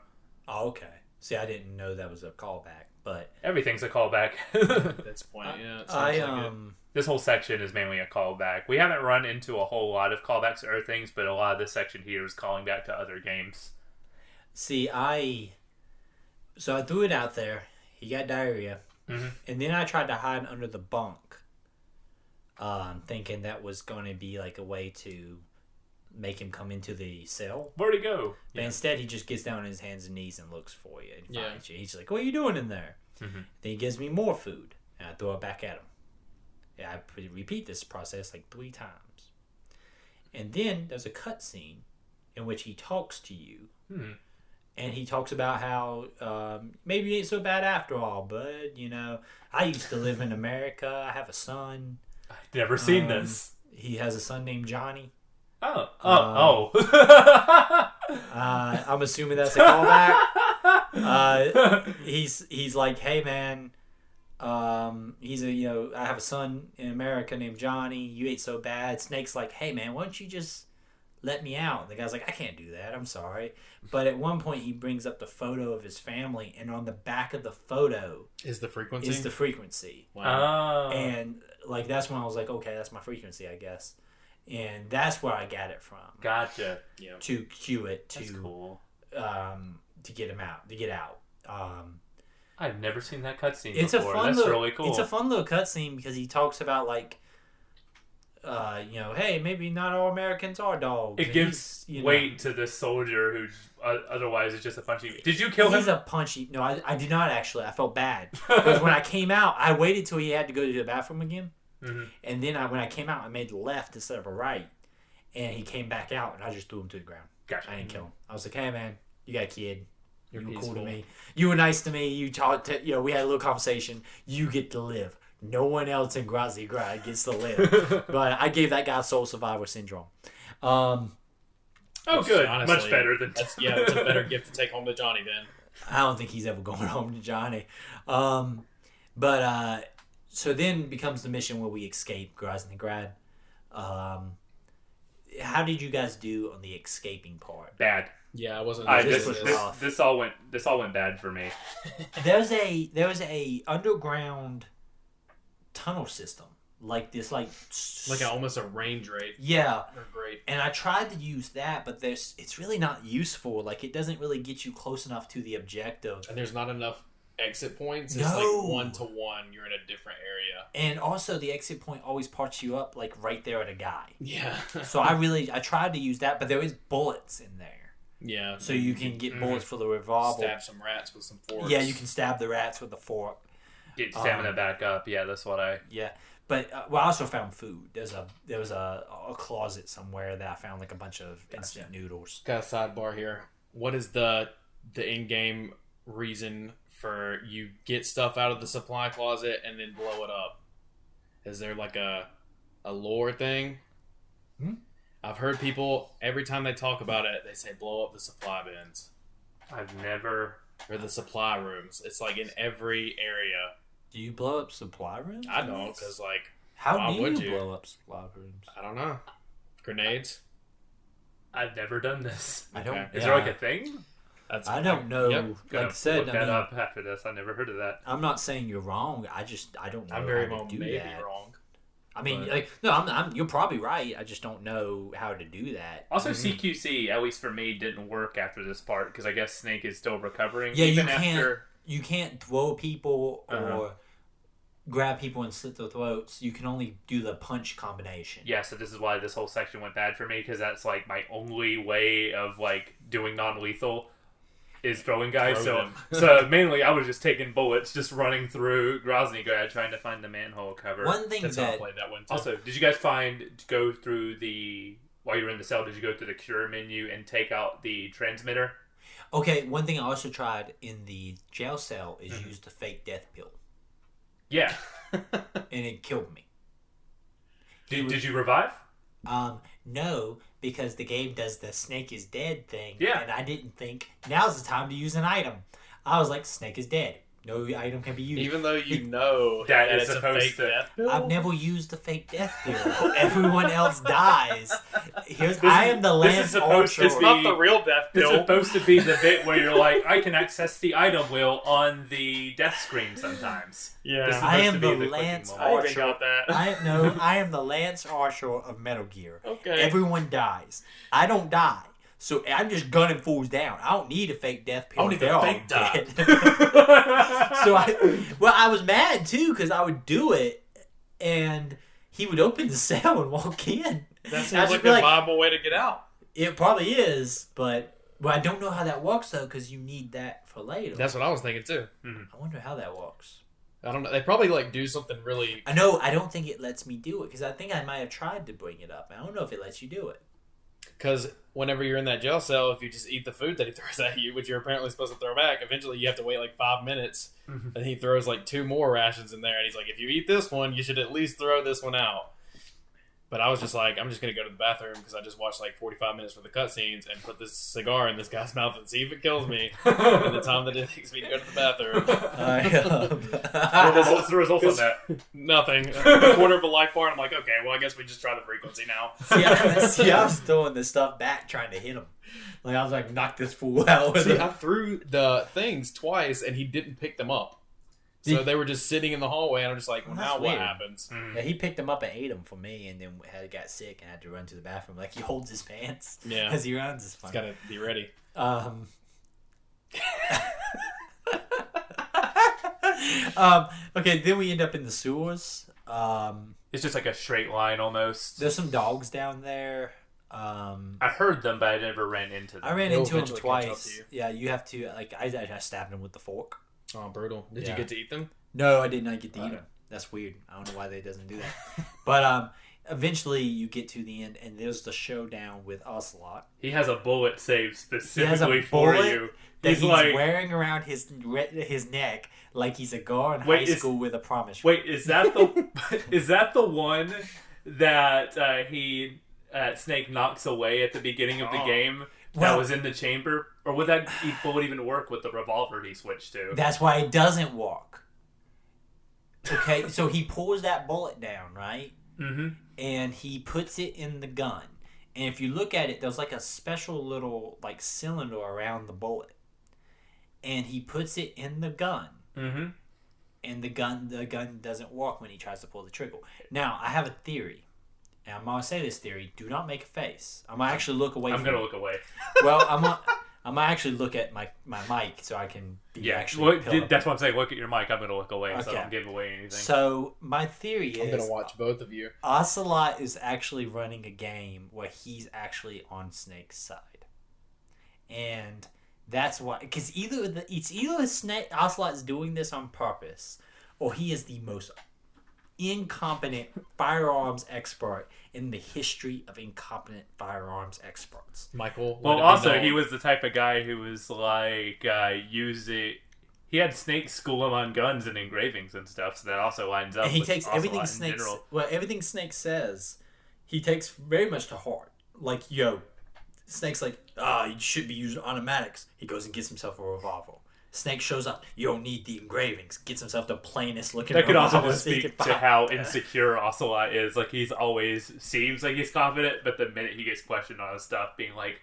S2: Oh, okay. See, I didn't know that was a callback, but
S3: Everything's a callback.
S4: That's the point, yeah. It sounds like it.
S3: This whole section is mainly a callback. We haven't run into a whole lot of callbacks to other things, but a lot of this section here is calling back to other games.
S2: See, I threw it out there. He got diarrhea, and then I tried to hide under the bunk, thinking that was going to be like a way to make him come into the cell.
S3: Where'd he go?
S2: But instead, he just gets down on his hands and knees and looks for you and
S4: Yeah.
S2: finds you. He's like, "What are you doing in there?" Then he gives me more food, and I throw it back at him. Yeah, I repeat this process like 3 times. And then there's a cutscene in which he talks to you, and he talks about how maybe it ain't so bad after all, bud. You know, I used to live in America. I have a son.
S3: I've never seen this.
S2: He has a son named Johnny.
S3: Oh.
S2: I'm assuming that's a callback. He's like, hey man, I have a son in America named Johnny. You ain't so bad. Snake's like, hey man, why don't you just let me out? The guy's like, I can't do that. I'm sorry. But at one point he brings up the photo of his family, and on the back of the photo
S4: is the frequency.
S2: Wow. And like that's when I was like, okay, that's my frequency, I guess. And that's where I got it from.
S3: Gotcha.
S4: Yeah.
S2: To cue it to
S3: that's cool.
S2: To get him out. To get out.
S3: I've never seen that cutscene
S2: It's
S3: before. That's really cool.
S2: It's a fun little cutscene because he talks about like, hey, maybe not all Americans are dogs.
S3: It gives weight to this soldier who otherwise is just a punchy. Did you kill him?
S2: He's a punchy. No, I did not actually. I felt bad because when I came out, I waited till he had to go to the bathroom again. Mm-hmm. And then when I came out, I made the left instead of a right. And he came back out, and I just threw him to the ground.
S3: Gotcha.
S2: I didn't kill him. I was like, hey, man, you got a kid.
S4: You're
S2: you were
S4: peaceful.
S2: cool to me. You were nice to me. You talked to, we had a little conversation. You get to live. No one else in Grad gets to live. But I gave that guy soul survivor syndrome.
S3: Oh, good.
S4: Honestly,
S3: much better than...
S4: That's a better gift to take home to Johnny then.
S2: I don't think he's ever going home to Johnny. So then becomes the mission where we escape Grad. How did you guys do on the escaping part?
S3: Bad.
S4: Yeah, I wasn't.
S3: This all went bad for me.
S2: There was a underground tunnel system like this, like
S4: almost a range rate.
S2: Yeah,
S4: they're great.
S2: And I tried to use that, but it's really not useful. Like it doesn't really get you close enough to the objective.
S4: And there's not enough exit points.
S2: No.
S4: It's like 1-to-1. You're in a different area.
S2: And also the exit point always parts you up like right there at a guy.
S4: Yeah.
S2: So I tried to use that, but there is bullets in there.
S4: Yeah.
S2: So you can get bullets for the revolver.
S4: Stab some rats with some forks.
S2: Yeah, you can stab the rats with a fork.
S3: Get stamina back up. Yeah, that's what I...
S2: Yeah. But I also found food. There was a closet somewhere that I found like a bunch of instant noodles.
S4: Got a sidebar here. What is the in-game reason for you get stuff out of the supply closet and then blow it up? Is there like a lore thing? I've heard people, every time they talk about it, they say blow up the supply bins.
S3: I've never...
S4: Or the supply rooms. It's like in every area.
S2: Do you blow up supply rooms?
S4: I don't, because like...
S2: How do you blow up supply rooms?
S4: I don't know. Grenades?
S3: I've never done this.
S2: I don't...
S3: Is there like a thing?
S2: I don't know.
S4: Yep.
S2: Like I said,
S3: look that up after this. I never heard of that.
S2: I'm not saying you're wrong. I don't know
S4: I'm very
S2: how to do
S4: maybe
S2: that.
S4: wrong.
S2: I mean, I'm you're probably right. I just don't know how to do that.
S3: Also, CQC, at least for me, didn't work after this part because I guess Snake is still recovering.
S2: Yeah,
S3: even
S2: you can't throw people or grab people and slit their throats. You can only do the punch combination.
S3: Yeah, so this is why this whole section went bad for me because that's like my only way of like doing non-lethal is throwing guys. So mainly I was just taking bullets, just running through Groznygrad trying to find the manhole cover.
S2: One thing
S4: That's how I played that one too.
S3: Also, did you guys go through while you were in the cell, did you go through the cure menu and take out the transmitter?
S2: Okay, one thing I also tried in the jail cell is use the fake death pill.
S3: Yeah.
S2: And it killed me.
S3: Did you revive?
S2: No, because the game does the Snake is dead thing.
S3: Yeah.
S2: And I didn't think, now's the time to use an item. I was like, Snake is dead. No item can be used.
S4: Even though you know
S3: that
S4: it's
S3: is
S4: a fake death pill?
S2: I've never used the fake death pill. Everyone else dies. I am the Lance Archer.
S4: It's not the real death
S3: It's
S4: pill.
S3: supposed to be the bit where you're like, I can access the item wheel on the death screen sometimes.
S4: Yeah.
S3: This is
S2: I am
S3: supposed to
S2: the
S3: be clicking
S2: Lance
S3: moment.
S4: I even
S2: Archer.
S4: got that.
S2: I am the Lance Archer of Metal Gear.
S4: Okay.
S2: Everyone dies. I don't die. So I'm just gunning fools down. I don't need a fake death pill.
S4: I don't need
S2: They're
S4: a
S2: all
S4: fake die.
S2: dead. So I was mad too because I would do it and he would open the cell and walk in.
S4: That sounds like a viable way to get out.
S2: It probably is, but I don't know how that works though because you need that for later.
S4: That's what I was thinking too.
S2: I wonder how that works.
S4: I don't know. They probably like do something really.
S2: I know. I don't think it lets me do it because I think I might have tried to bring it up. I don't know if it lets you do it.
S4: because whenever you're in that jail cell, if you just eat the food that he throws at you, which you're apparently supposed to throw back, eventually you have to wait like 5 minutes, and he throws like 2 more rations in there, and he's like, if you eat this one, you should at least throw this one out. But I was just like, I'm just going to go to the bathroom because I just watched like 45 minutes for the cutscenes and put this cigar in this guy's mouth and see if it kills me in the time that it takes me to go to the bathroom.
S3: What's the result of that?
S4: Nothing. A quarter of a life bar, and I'm like, okay, well, I guess we just try the frequency now.
S2: See, I was throwing this stuff back trying to hit him. Like, I was like, knock this fool out.
S4: See, I threw the things twice, and he didn't pick them up. So they were just sitting in the hallway, and I'm just like, well, now what happens?
S2: Yeah, he picked them up and ate them for me, and then got sick and had to run to the bathroom. Like, he holds his pants as he runs. It's funny.
S4: He's got to be ready.
S2: Okay, then we end up in the sewers.
S3: It's just like a straight line almost.
S2: There's some dogs down there.
S3: I heard them, but I never ran into them.
S2: I ran into them twice.
S4: Catch up to you.
S2: Yeah, you have to, like, I stabbed him with the fork.
S4: Oh, brutal. Did you get to eat them?
S2: No, I did not get to eat them. That's weird. I don't know why they doesn't do that. But eventually you get to the end, and there's the showdown with Ocelot.
S3: He has a bullet saved specifically for you.
S2: That he's like wearing around his neck like he's a guard in high school with a promise ring.
S3: Wait, is that the one that Snake knocks away at the beginning of the game? That was in the chamber? Or would that bullet even work with the revolver he switched to?
S2: That's why it doesn't work. Okay, so he pulls that bullet down, right?
S3: Mm-hmm.
S2: And he puts it in the gun. And if you look at it, there's like a special little like cylinder around the bullet. And he puts it in the gun.
S3: Mm-hmm.
S2: And the gun doesn't work when he tries to pull the trigger. Now, I have a theory. And I'm going to say this theory. Do not make a face. I'm going to actually look away
S3: I'm going to look away.
S2: Well, I'm going to actually look at my mic so I can be actually...
S3: Well, that's what I'm saying. Look at your mic. I'm going to look away so I don't give away anything.
S2: So, my theory is...
S4: I'm going to watch both of you.
S2: Ocelot is actually running a game where he's actually on Snake's side. And that's why... Because it's either Ocelot's doing this on purpose, or he is the most incompetent firearms expert in the history of incompetent firearms experts.
S4: Michael.
S3: Well, also he was the type of guy who was like he had Snake school him on guns and engravings and stuff, so that also lines up.
S2: And he
S3: with
S2: takes everything everything Snake says, he takes very much to heart. Like, Snake's like, you should be using automatics. He goes and gets himself a revolver. Snake shows up. You don't need the engravings. Gets himself the plainest looking.
S3: That could also just speak to how insecure Ocelot is. Like, he's always seems like he's confident, but the minute he gets questioned on his stuff, being like,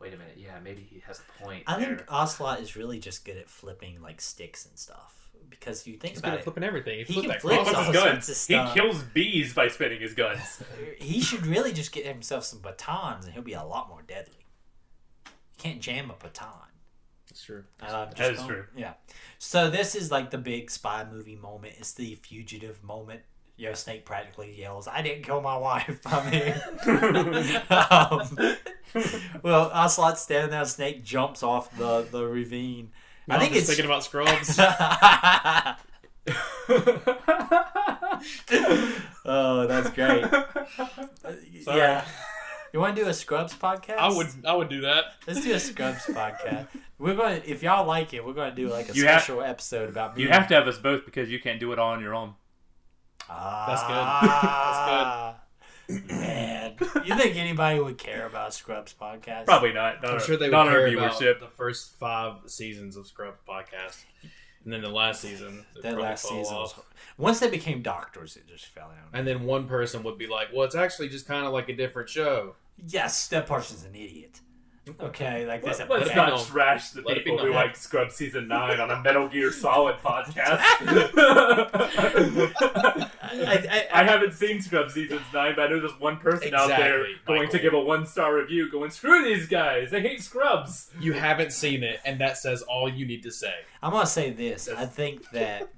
S3: "Wait a minute, yeah, maybe he has a point."
S2: I think Ocelot is really just good at flipping like sticks and stuff. Because you think about it,
S4: flipping everything.
S2: He can flip
S3: his guns. He kills bees by spinning his guns.
S2: He should really just get himself some batons, and he'll be a lot more deadly. You can't jam a baton.
S4: That's true.
S3: That is true.
S2: Yeah. So this is like the big spy movie moment. It's the fugitive moment. Snake practically yells, "I didn't kill my wife. I'm here." Well, Ocelot's standing there. Snake jumps off the ravine.
S4: I think it's thinking about Scrubs.
S2: Oh, that's great.
S4: Sorry.
S2: Yeah. You want to do a Scrubs podcast?
S4: I would do that.
S2: Let's do a Scrubs podcast. We're going. If y'all like it, we're going to do like a special episode about.
S3: You have to have us both because you can't do it all on your own.
S2: That's good. Man, you think anybody would care about a Scrubs podcast?
S3: Probably not.
S4: I'm sure they would care about the first 5 seasons of Scrubs podcast, and then the last season.
S2: Once they became doctors, it just fell down.
S4: And then one person would be like, "Well, it's actually just kind of like a different show."
S2: Yes, that person's an idiot. Okay, like this.
S3: Let's not trash the people who like Scrubs season 9 on a Metal Gear Solid podcast. I haven't seen Scrubs season 9, but I know there's one person out there going to give a 1-star review, going, "Screw these guys! They hate Scrubs."
S4: You haven't seen it, and that says all you need to say.
S2: I'm gonna say this. I think that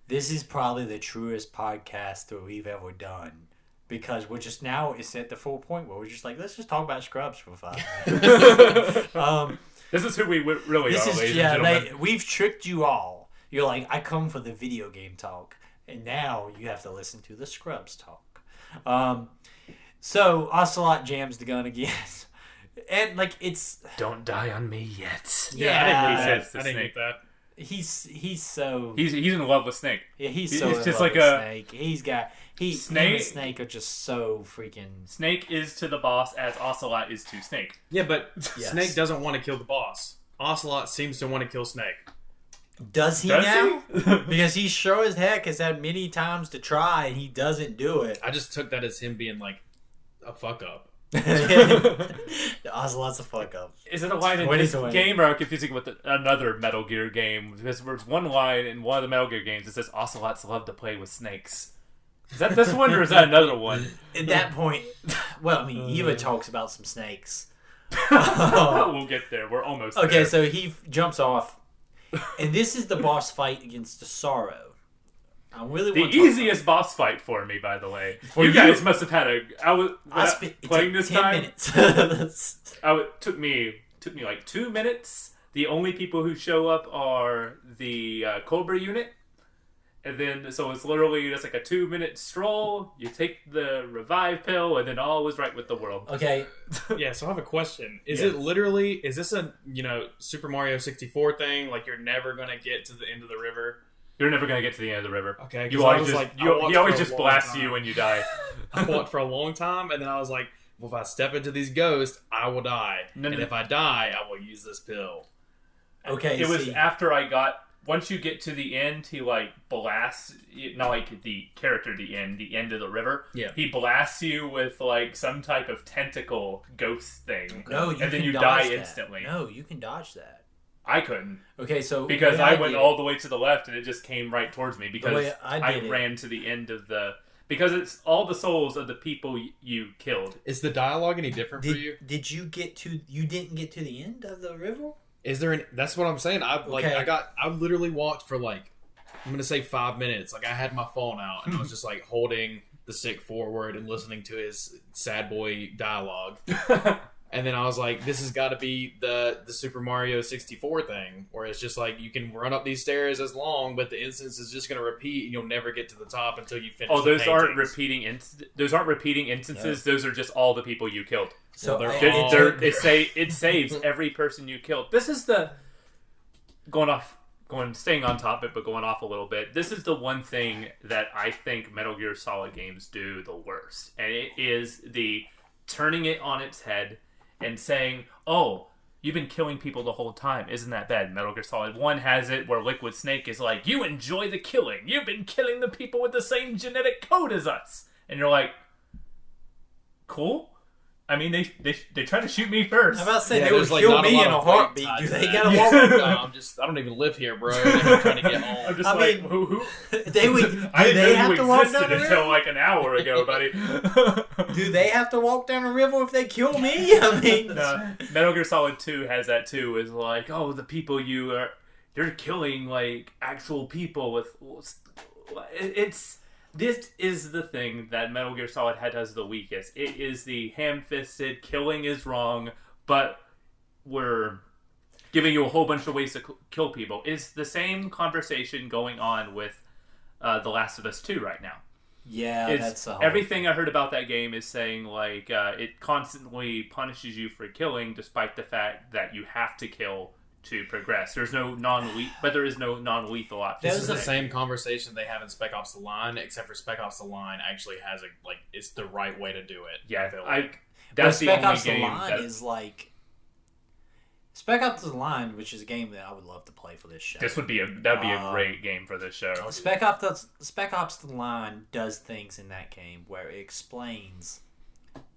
S2: this is probably the truest podcast that we've ever done. Because we're just now, it's at the full point where we're just like, let's just talk about Scrubs for 5 minutes.
S3: This is who we really are, ladies and gentlemen.
S2: We've tricked you all. You're like, I come for the video game talk. And now you have to listen to the Scrubs talk. So Ocelot jams the gun again. And like it's
S3: Don't die on me yet.
S2: Yeah.
S3: He says to
S4: I didn't
S3: Snake.
S4: get that.
S2: he's so
S3: He's in love with Snake.
S2: yeah he's
S3: He's
S2: so
S3: just
S2: in love
S3: like
S2: with
S3: a-
S2: Snake. He's got him
S3: Snake-
S2: and Snake are just so freaking.
S3: Snake is to the boss as Ocelot is to Snake.
S4: Yeah, but
S2: Yes.
S4: Snake doesn't want to kill the boss. Ocelot seems to want to kill Snake.
S2: Does he
S3: Does
S2: now?
S3: he?
S2: Because he sure as heck has had many times to try and he doesn't do it.
S4: I just took that as him being like a fuck up.
S2: The Ocelot's a fuck up.
S3: Is it a line in this
S2: 2020.
S3: game, or am I confusing with another Metal Gear game? Because there's one line in one of the Metal Gear games that says Ocelots love to play with snakes. Is that this one, or is that another one?
S2: At that point, well, I mean, Eva talks about some snakes.
S3: We'll get there. We're almost there.
S2: Okay, so he jumps off, and this is the boss fight against the Sorrow. I really
S3: the
S2: want to talk
S3: easiest boss fight for me, by the way.
S2: For
S3: you
S2: you-
S3: guys must have had a.
S2: I spent
S3: playing this
S2: 10
S3: time.
S2: minutes.
S3: Took me like 2 minutes. The only people who show up are the Cobra unit, and then so it's literally just like a 2-minute stroll. You take the revive pill, and then all is right with the world.
S2: Okay,
S4: Yeah, so I have a question. Is
S2: Yeah.
S4: it literally, is this a, Super Mario 64 thing? Like, you're never going to get to the end of the river?
S3: You're never gonna get to the end of the river.
S4: Okay, 'cause
S3: You
S4: I
S3: always
S4: was
S3: just
S4: like, I
S3: he
S4: walked
S3: always
S4: for a
S3: just
S4: long
S3: blasts
S4: time.
S3: you when you die.
S4: I walked for a long time, and then I was like, well, if I step into these ghosts, I will die.
S3: No,
S4: and
S3: no.
S4: if I die, I will use this pill.
S2: okay.
S3: It was
S2: see.
S3: after I got. Once you get to the end, he like blasts, not like the character, the end of the river.
S4: Yeah.
S3: He blasts you with like some type of tentacle ghost thing.
S2: No, you
S3: and then
S2: can
S3: you
S2: dodge
S3: die
S2: that.
S3: instantly.
S2: No, you can dodge that.
S3: I couldn't
S2: Okay, so
S3: because
S2: the way
S3: I went
S2: did
S3: all the way to the left and it just came right towards me because
S2: way I did it-
S3: ran to the end of the. Because it's all the souls of the people you killed.
S4: Is the dialogue any different for you?
S2: Did you get to? You didn't get to the end of the river.
S4: Is there? That's what I'm saying. I
S2: Okay.
S4: I literally walked for like, I'm gonna say 5 minutes. Like I had my phone out and I was just like holding the stick forward and listening to his sad boy dialogue. And then I was like, this has got to be the Super Mario 64 thing, where it's just like you can run up these stairs as long, but the instance is just going to repeat, and you'll never get to the top until you finish.
S3: Oh,
S4: the
S3: those aren't
S4: paintings.
S3: repeating. Those aren't repeating instances. Those are just all the people you killed.
S2: So
S4: Well,
S2: I-
S4: they're all-
S3: It saves every person you killed. This is the staying on topic, but going off a little bit. This is the one thing that I think Metal Gear Solid games do the worst, and it is the turning it on its head and saying, "Oh, you've been killing people the whole time. Isn't that bad?" Metal Gear Solid 1 has it where Liquid Snake is like, "You enjoy the killing. You've been killing the people with the same genetic code as us," and you're like, "Cool." I mean, they try to shoot me first.
S2: I'm about to say
S4: Yeah,
S2: they would
S4: there's, like,
S2: kill
S4: not a
S2: me
S4: lot
S2: in a
S4: of weight
S2: heartbeat.
S4: tied
S2: Do
S4: to
S2: they
S4: that.
S2: gotta
S4: Yeah.
S2: walk?
S4: I don't even live here, bro. I'm trying to get home.
S3: I'm just
S2: I
S3: like,
S2: mean,
S3: who?
S2: They would. Do
S3: I didn't
S2: they
S3: know
S2: have
S3: you
S2: to walk
S3: existed
S2: down the
S3: until
S2: river?
S3: like an hour ago, buddy.
S2: Do they have to walk down the river if they kill me? I mean,
S3: No, Metal Gear Solid 2 has that too. Is like, oh, the people you're killing like actual people with. This is the thing that Metal Gear Solid has the weakest. It is the ham-fisted killing is wrong, but we're giving you a whole bunch of ways to kill people. It's the same conversation going on with The Last of Us 2 right now.
S2: yeah,
S3: It's,
S2: that's the whole
S3: everything I heard about that game is saying like it constantly punishes you for killing, despite the fact that you have to kill to progress. There's no but there is no non-lethal option.
S4: This
S2: There's
S4: is the
S2: a-
S4: same conversation they have in Spec Ops: The Line, except for Spec Ops: The Line actually has it's the right way to do it.
S3: Yeah,
S4: I feel like.
S3: that's
S2: But
S3: the
S2: Spec
S3: only
S2: Ops: The
S3: game
S2: Line
S3: that
S2: is like Spec Ops: The Line, which is a game that I would love to play for this show.
S3: this would be a great game for this show.
S2: Spec Ops: The Line does things in that game where it explains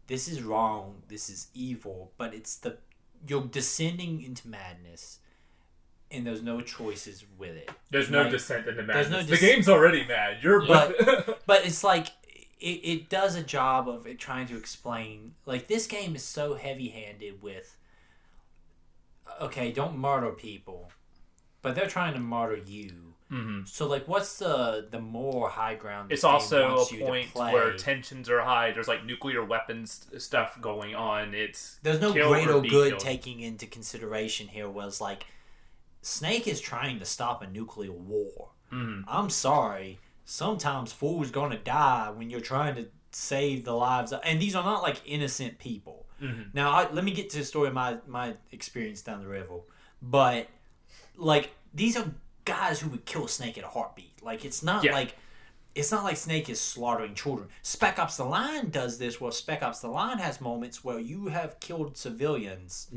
S2: this is wrong, this is evil, but you're descending into madness, and there's no choices with it.
S3: There's no
S2: Like,
S3: descent into
S2: there's
S3: madness.
S2: no
S3: The game's already mad. You're
S2: But it's like it does a job of it trying to explain. Like this game is so heavy-handed with, okay, don't murder people, but they're trying to murder you.
S3: Mhm.
S2: So like, what's the more high ground? this
S3: It's
S2: game
S3: also
S2: wants
S3: a
S2: you to
S3: point
S2: play?
S3: where tensions are high. There's like nuclear weapons stuff going on.
S2: There's no
S3: kill
S2: greater
S3: or be
S2: good
S3: killed.
S2: taking into consideration here. Was like Snake is trying to stop a nuclear war.
S3: Mhm.
S2: I'm sorry. Sometimes fools gonna die when you're trying to save the lives of, and these are not like innocent people.
S3: Mm-hmm.
S2: Now, let me get to the story of my experience down the river. But, like, these are guys who would kill a snake at a heartbeat. Like, it's not like Snake is slaughtering children. Spec Ops The Line does this, where Spec Ops The Line has moments where you have killed civilians,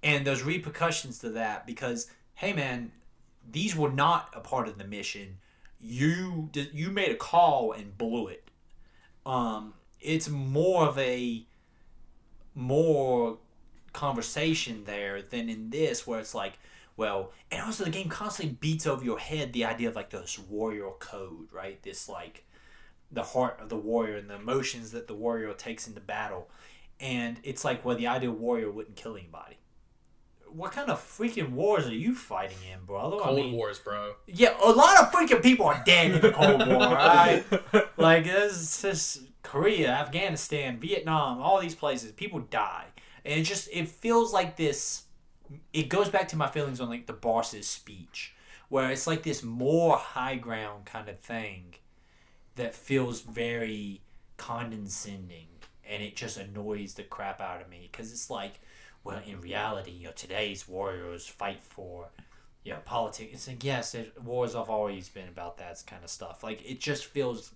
S2: and there's repercussions to that because, hey man, these were not a part of the mission. You made a call and blew it. It's more of a conversation there than in this, where it's like, well, and also the game constantly beats over your head the idea of like this warrior code, right? This like the heart of the warrior and the emotions that the warrior takes into battle. And it's like, well, the ideal warrior wouldn't kill anybody. What kind of freaking wars are you fighting in, brother?
S4: Cold Wars, bro.
S2: Yeah, a lot of freaking people are dead in the Cold War, right? Like, it's just Korea, Afghanistan, Vietnam, all these places. People die. And it feels like this. It goes back to my feelings on, like, the boss's speech, where it's like this more high ground kind of thing that feels very condescending. And it just annoys the crap out of me. Because it's like, well, in reality, today's warriors fight for, politics. It's like, yes, wars have always been about that kind of stuff. Like, it just feels,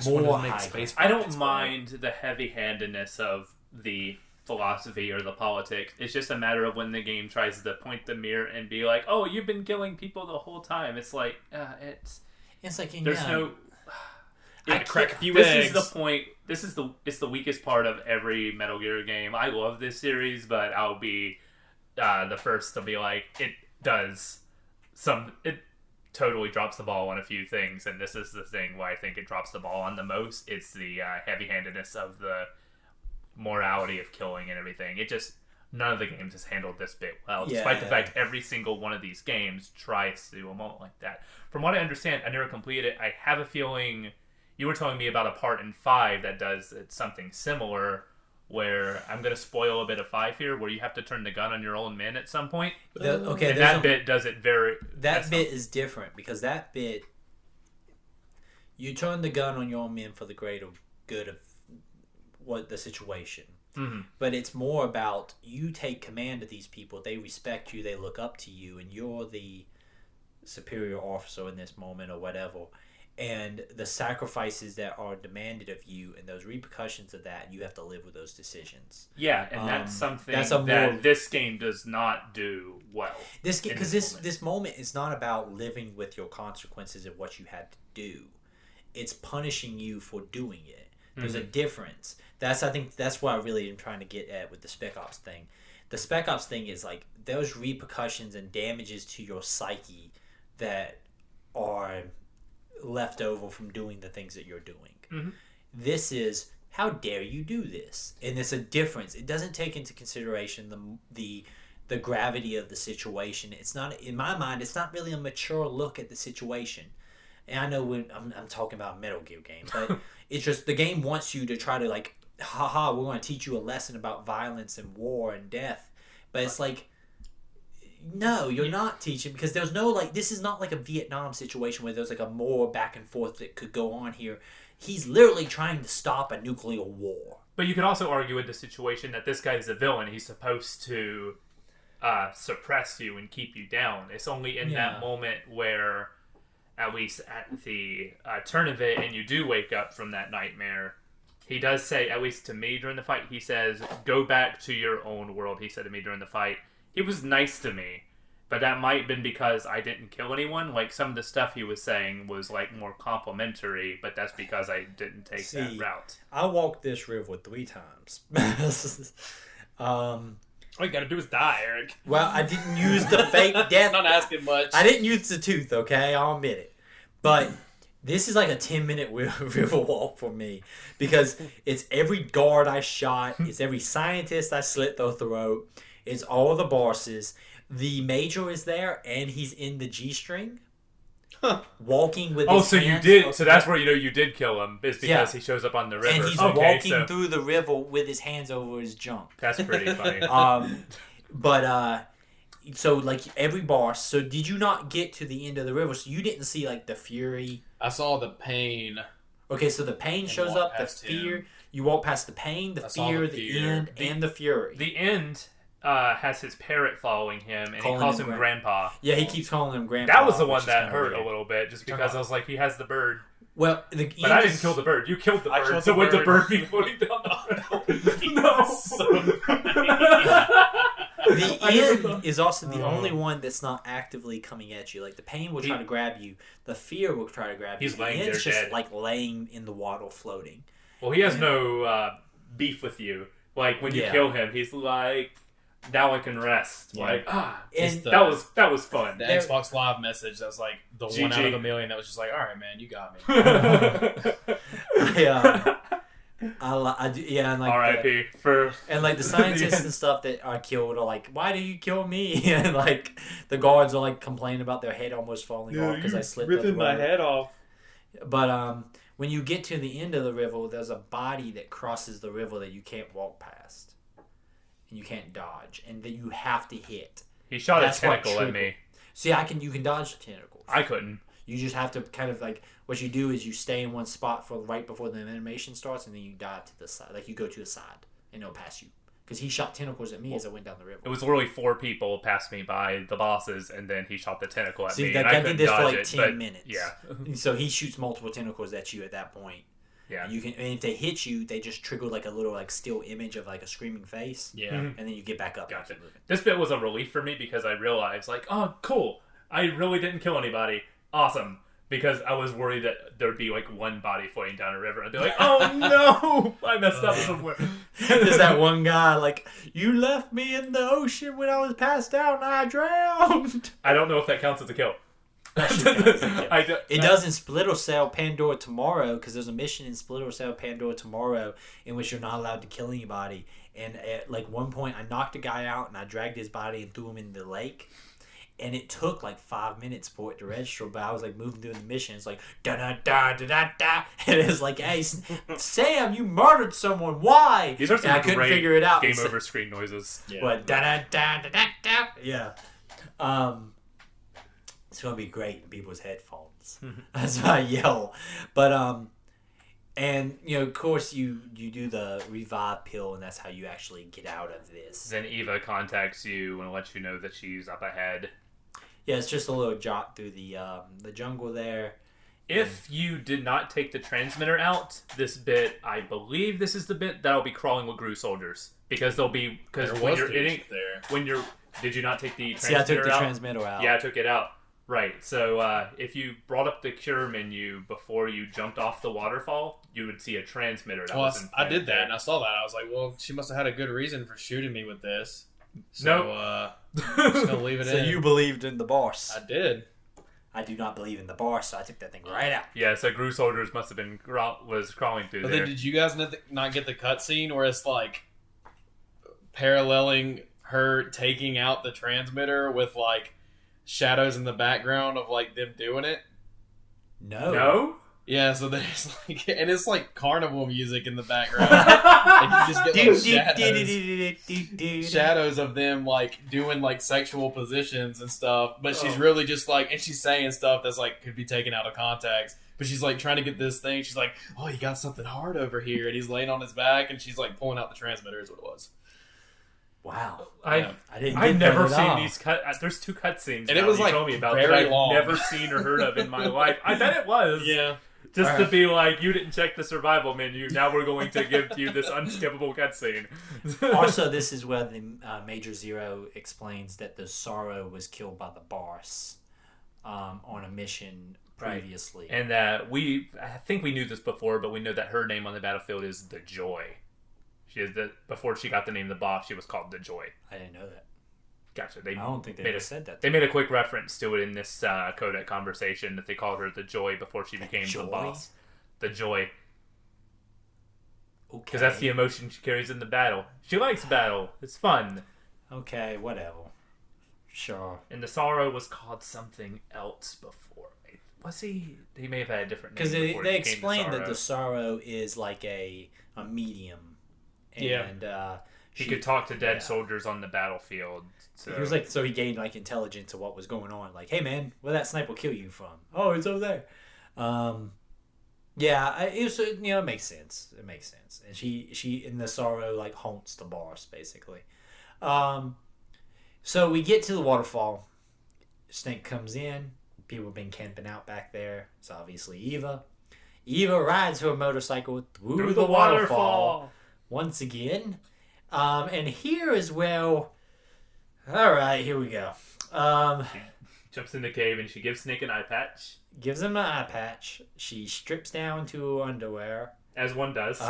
S2: more high.
S3: I don't mind the heavy-handedness of the philosophy or the politics. It's just a matter of when the game tries to point the mirror and be like, oh, you've been killing people the whole time. It's like, it's like, there's no...
S4: I crack a few
S3: eggs.
S4: This
S3: is the point. It's the weakest part of every Metal Gear game. I love this series, but I'll be the first to be like, it totally drops the ball on a few things, and this is the thing where I think it drops the ball on the most. It's the heavy-handedness of the morality of killing and everything. None of the games has handled this bit well, despite the fact every single one of these games tries to do a moment like that. From what I understand, I never completed it. I have a feeling... You were telling me about a part in 5 that does something similar, where I'm going to spoil a bit of 5 here, where you have to turn the gun on your own men at some point. Bit does it very...
S2: That bit is different, because that bit... You turn the gun on your own men for the greater good of what the situation.
S3: Mm-hmm.
S2: But it's more about, you take command of these people, they respect you, they look up to you, and you're the superior officer in this moment or whatever. And the sacrifices that are demanded of you and those repercussions of that, you have to live with those decisions.
S3: Yeah, and that's something that this game does not do well.
S2: This moment is not about living with your consequences of what you had to do. It's punishing you for doing it. There's a difference. I think that's what I really am trying to get at with the Spec Ops thing. The Spec Ops thing is like, those repercussions and damages to your psyche that are left over from doing the things that you're doing.
S3: Mm-hmm.
S2: This is, how dare you do this? And it's a difference. It doesn't take into consideration the gravity of the situation. It's not, in my mind, it's not really a mature look at the situation. And I know I'm talking about a Metal Gear game, but it's just, the game wants you to try to like, haha, we're going to teach you a lesson about violence and war and death. But it's like, no, you're not teaching, because there's no, like, this is not like a Vietnam situation where there's like a more back and forth that could go on here. He's literally trying to stop a nuclear war.
S3: But you could also argue with the situation that this guy is a villain. He's supposed to suppress you and keep you down. It's only in that moment where, at least at the turn of it, and you do wake up from that nightmare, he does say, at least to me during the fight, he says, go back to your own world, he said to me during the fight. He was nice to me, but that might have been because I didn't kill anyone. Like, some of the stuff he was saying was, like, more complimentary, but that's because I didn't take that route.
S2: I walked this river 3 times.
S4: All you gotta do is die, Eric.
S2: Well, I didn't use the fake death.
S4: Not asking much.
S2: I didn't use the tooth, okay? I'll admit it. But this is like a 10-minute river walk for me, because it's every guard I shot, it's every scientist I slit their throat, it's all the bosses. The Major is there, and he's in the G-string, walking with his hands.
S3: You did. So that's where you did kill him, is because he shows up on the river.
S2: And he's walking through the river with his hands over his junk.
S3: That's pretty funny.
S2: So, like, every boss. So, did you not get to the end of the river? So, you didn't see, like, the Fury.
S4: I saw the Pain.
S2: Okay, so the Pain shows up, the Fear.
S4: Him.
S2: You walk past the pain, the
S4: I saw
S2: fear,
S4: the
S2: the
S4: fear.
S2: end, and the fury.
S3: The end has his parrot following him, and
S2: Calling
S3: he calls
S2: him
S3: him Grandpa.
S2: Yeah, he keeps calling him Grandpa.
S3: That was the
S2: which
S3: one
S2: is
S3: that
S2: kinda
S3: hurt
S2: weird.
S3: a little bit, just because I was like, he has the bird.
S2: Well,
S3: But I didn't kill the bird. You killed the
S4: I
S3: bird.
S4: killed
S3: So
S4: the
S3: would the
S4: bird.
S3: bird be floating down the No.
S2: The
S3: I never
S2: end
S3: thought-
S2: is also the only one that's not actively coming at you. Like the pain will try to grab you, the fear will try to grab you.
S3: He's
S2: The
S3: laying there
S2: end's just
S3: dead.
S2: like laying in the water, floating.
S3: Well, he has no beef with you. Like when you kill him, he's like, "Now I can rest."
S2: Yeah.
S3: Like
S2: And
S3: that was fun.
S4: The
S2: There-
S4: Xbox Live message that was like the
S3: GG.
S4: one out of a million that was just like, all right, man, you got me.
S2: And like
S3: R.I.P. for
S2: and like the scientists and stuff that are killed are like, why do you kill me? And like the guards are like complaining about their head almost falling off because I slipped.
S4: ripping my head off.
S2: But when you get to the end of the river, there's a body that crosses the river that you can't walk past, and you can't dodge, and that you have to hit.
S3: he shot
S2: That's
S3: a
S2: what
S3: tentacle at
S2: triggered-
S3: me.
S2: See, you can dodge the tentacles.
S3: I couldn't.
S2: You just have to kind of like what you do is you stay in one spot for right before the animation starts, and then you dive to the side. Like you go to the side, and it'll pass you. Because he shot tentacles at me as I went down the river.
S3: It was literally 4 people passed me by the bosses, and then he shot the tentacle at
S2: See,
S3: me.
S2: that
S3: and I
S2: guy
S3: couldn't
S2: did this for
S3: dodge
S2: like
S3: it,
S2: 10
S3: but
S2: minutes.
S3: Yeah.
S2: So he shoots multiple tentacles at you at that point.
S3: Yeah.
S2: You can, and if they hit you, they just trigger like a little like still image of like a screaming face.
S4: Yeah.
S2: And then you get back up.
S3: Gotcha.
S2: And keep moving.
S3: This bit was a relief for me because I realized, like, oh, cool. I really didn't kill anybody. Awesome. Because I was worried that there'd be like one body floating down a river. I'd be like, oh no, I messed up somewhere.
S2: There's that one guy like, you left me in the ocean when I was passed out and I drowned.
S3: I don't know if that counts as a kill.
S2: It does in Splinter Cell Pandora Tomorrow, because there's a mission in Splinter Cell Pandora Tomorrow in which you're not allowed to kill anybody. And at like one point, I knocked a guy out and I dragged his body and threw him in the lake. And it took like 5 minutes for it to register, but I was like moving through the mission. It's like da da da da da da, and it's like, "Hey, Sam, you murdered someone. Why?"
S3: These are some
S2: and I couldn't
S3: great
S2: figure it out.
S3: game
S2: It's
S3: over screen noises.
S4: Yeah.
S2: What da da da da da da? Yeah. It's gonna be great in people's headphones. That's why I yell. But and you know, of course, you do the revive pill, and that's how you actually get out of this.
S3: Then Eva contacts you and lets you know that she's up ahead.
S2: Yeah, it's just a little jaunt through the jungle there.
S3: If you did not take the transmitter out, this bit, I believe this is the bit that'll be crawling with Gru soldiers. Because they'll be, because
S4: There
S3: when
S4: was
S3: you're
S4: dudes
S3: hitting,
S4: there.
S3: when you're, did you not take the
S2: See, I
S3: transmitter
S2: took the
S3: out?
S2: transmitter out.
S3: Yeah, I took it out. Right, so if you brought up the cure menu before you jumped off the waterfall, you would see a transmitter. That
S4: Well,
S3: was in
S4: I did
S3: there.
S4: that, and I saw that. I was like, well, she must have had a good reason for shooting me with this. So, I'm just going to leave it
S2: So
S4: in.
S2: you believed in the boss.
S4: I did.
S2: I do not believe in the boss, so I took that thing right out.
S3: Yeah, so Gru soldiers must have been was crawling through
S4: But
S3: there.
S4: then did you guys not get the cutscene where it's like paralleling her taking out the transmitter with like shadows in the background of like them doing it?
S3: No?
S4: Yeah, so there's like, and it's like carnival music in the background. And you just get like shadows of them like doing like sexual positions and stuff. But she's really just like, and she's saying stuff that's like could be taken out of context. But she's like trying to get this thing. She's like, oh, you got something hard over here. And he's laying on his back and she's like pulling out the transmitter is what it was.
S2: Wow.
S4: Yeah.
S2: I've
S3: never seen these there's 2 cutscenes
S4: And it
S3: now
S4: was,
S3: you
S4: like,
S3: told me about
S4: very
S3: that I've
S4: long.
S3: never seen or heard of in my life. I bet it was.
S4: Yeah.
S3: Just to be like, you didn't check the survival menu. Now we're going to give you this unskippable cutscene.
S2: Also, this is where the Major Zero explains that the Sorrow was killed by the boss on a mission previously.
S3: And I think we knew this before, but we know that her name on the battlefield is the Joy. She is before she got the name of the boss, she was called the Joy.
S2: I didn't know that.
S3: Gotcha.
S2: I don't think they ever said that.
S3: They made a quick reference to it in this codec conversation that they called her the Joy before she became the boss. The Joy.
S2: Okay.
S3: Because that's the emotion she carries in the battle. She likes battle. It's fun.
S2: Okay, whatever. Sure.
S3: And the Sorrow was called something else before. Was he? He may have had a different name.
S2: Because
S3: before
S2: they
S3: he became
S2: explained that
S3: Sorrow.
S2: the Sorrow is like a medium. And
S3: he could talk to dead soldiers on the battlefield. So.
S2: He was like, so he gained like intelligence of what was going on. Like, hey man, where that sniper kill you from? Oh, it's over there. Yeah, it was, it makes sense. It makes sense. And she in the sorrow like haunts the bars basically. So we get to the waterfall. Snake comes in. People have been camping out back there. It's obviously Eva. Eva rides her motorcycle through the waterfall once again. And here is where... All right, here we go.
S3: Jumps in the cave and she gives Snake an eye patch.
S2: Gives him an eye patch. She strips down to her underwear.
S3: As one does.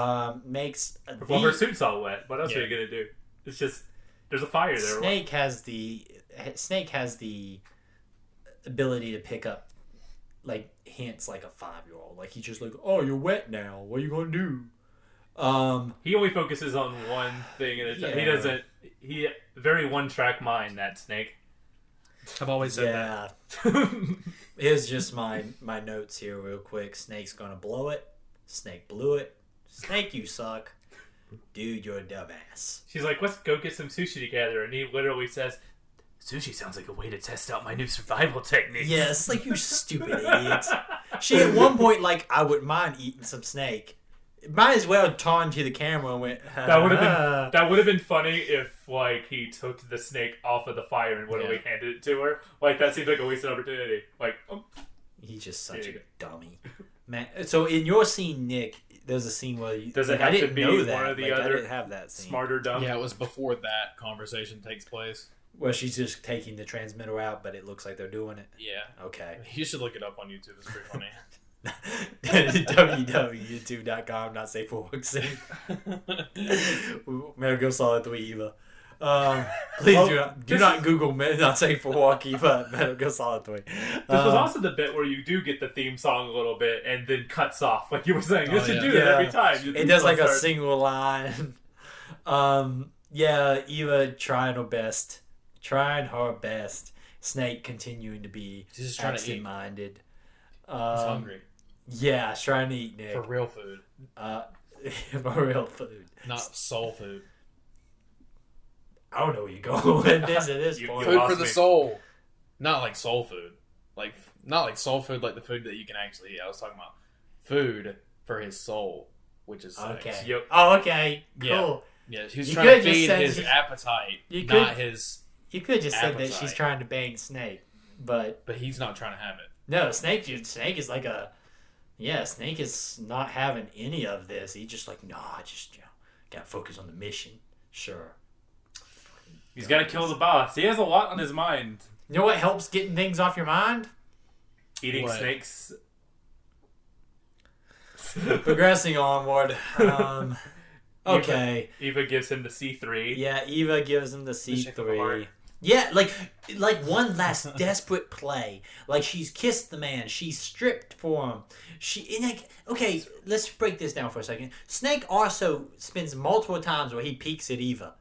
S2: Makes...
S3: Well, her suit's all wet. What else are you going to do? It's just... There's a fire there.
S2: Snake has the ability to pick up like hints like a 5-year-old. Like he's just like, "Oh, you're wet now. What are you gonna do?"
S3: He only focuses on one thing at a time. He doesn't. He very one-track mind. That Snake.
S4: I've always said
S2: that. Here's just my notes here real quick. Snake's gonna blow it. Snake blew it. Snake, you suck. Dude, you're a dumbass.
S3: She's like, let's go get some sushi together. And he literally says, sushi sounds like a way to test out my new survival techniques.
S2: Yes, like, you stupid idiot. She at one point, like, I wouldn't mind eating some snake. Might as well turned to the camera and went,
S3: That would have been funny if, like, he took the snake off of the fire and literally handed it to her. Like, that seems like a wasted opportunity. Like,
S2: he's just such a dummy. Man, so in your scene, Nick, there's a scene where you...
S3: Does it have to be one or the other?
S2: I didn't have that scene.
S3: Smart or dumb?
S4: Yeah, it was before that conversation takes place.
S2: Where she's just taking the transmitter out, but it looks like they're doing it.
S4: Yeah.
S2: Okay.
S4: You should look it up on YouTube. It's pretty funny.
S2: www.youtube.com not safe for work safe. Metal Gear Solid 3 Eva. Please do not Google not safe for walk Eva Metal Gear Solid 3.
S3: This was also the bit where you do get the theme song a little bit and then cuts off, like you were saying. You should do that every time.
S2: It does like a single line. Eva trying her best. Snake continuing to be absent-minded.
S4: He's hungry.
S2: Yeah, trying to eat, Nick.
S4: For real food.
S2: For real food.
S4: Not soul food.
S2: I don't know where you're going with this at this point.
S4: Food for the soul. Not like soul food. Not like soul food like the food that you can actually eat. I was talking about food for his soul, which is sex.
S2: Okay. Yep. Oh, okay. Cool.
S4: Yeah, he was trying to feed his appetite, not his
S2: You could just
S4: appetite.
S2: say that she's trying to bang Snake, but
S4: he's not trying to have it.
S2: No, Snake is like a... Yeah, Snake is not having any of this. He's just like, no, I just gotta focus on the mission. Sure.
S3: He's gotta kill the boss. He has a lot on his mind.
S2: You know what helps getting things off your mind?
S3: Eating snakes.
S2: Progressing onward. Okay.
S3: Eva gives him the C3.
S2: Yeah, Eva gives him the C3. Yeah, like one last desperate play. Like she's kissed the man, she's stripped for him. Okay, let's break this down for a second. Snake also spends multiple times where he peeks at Eva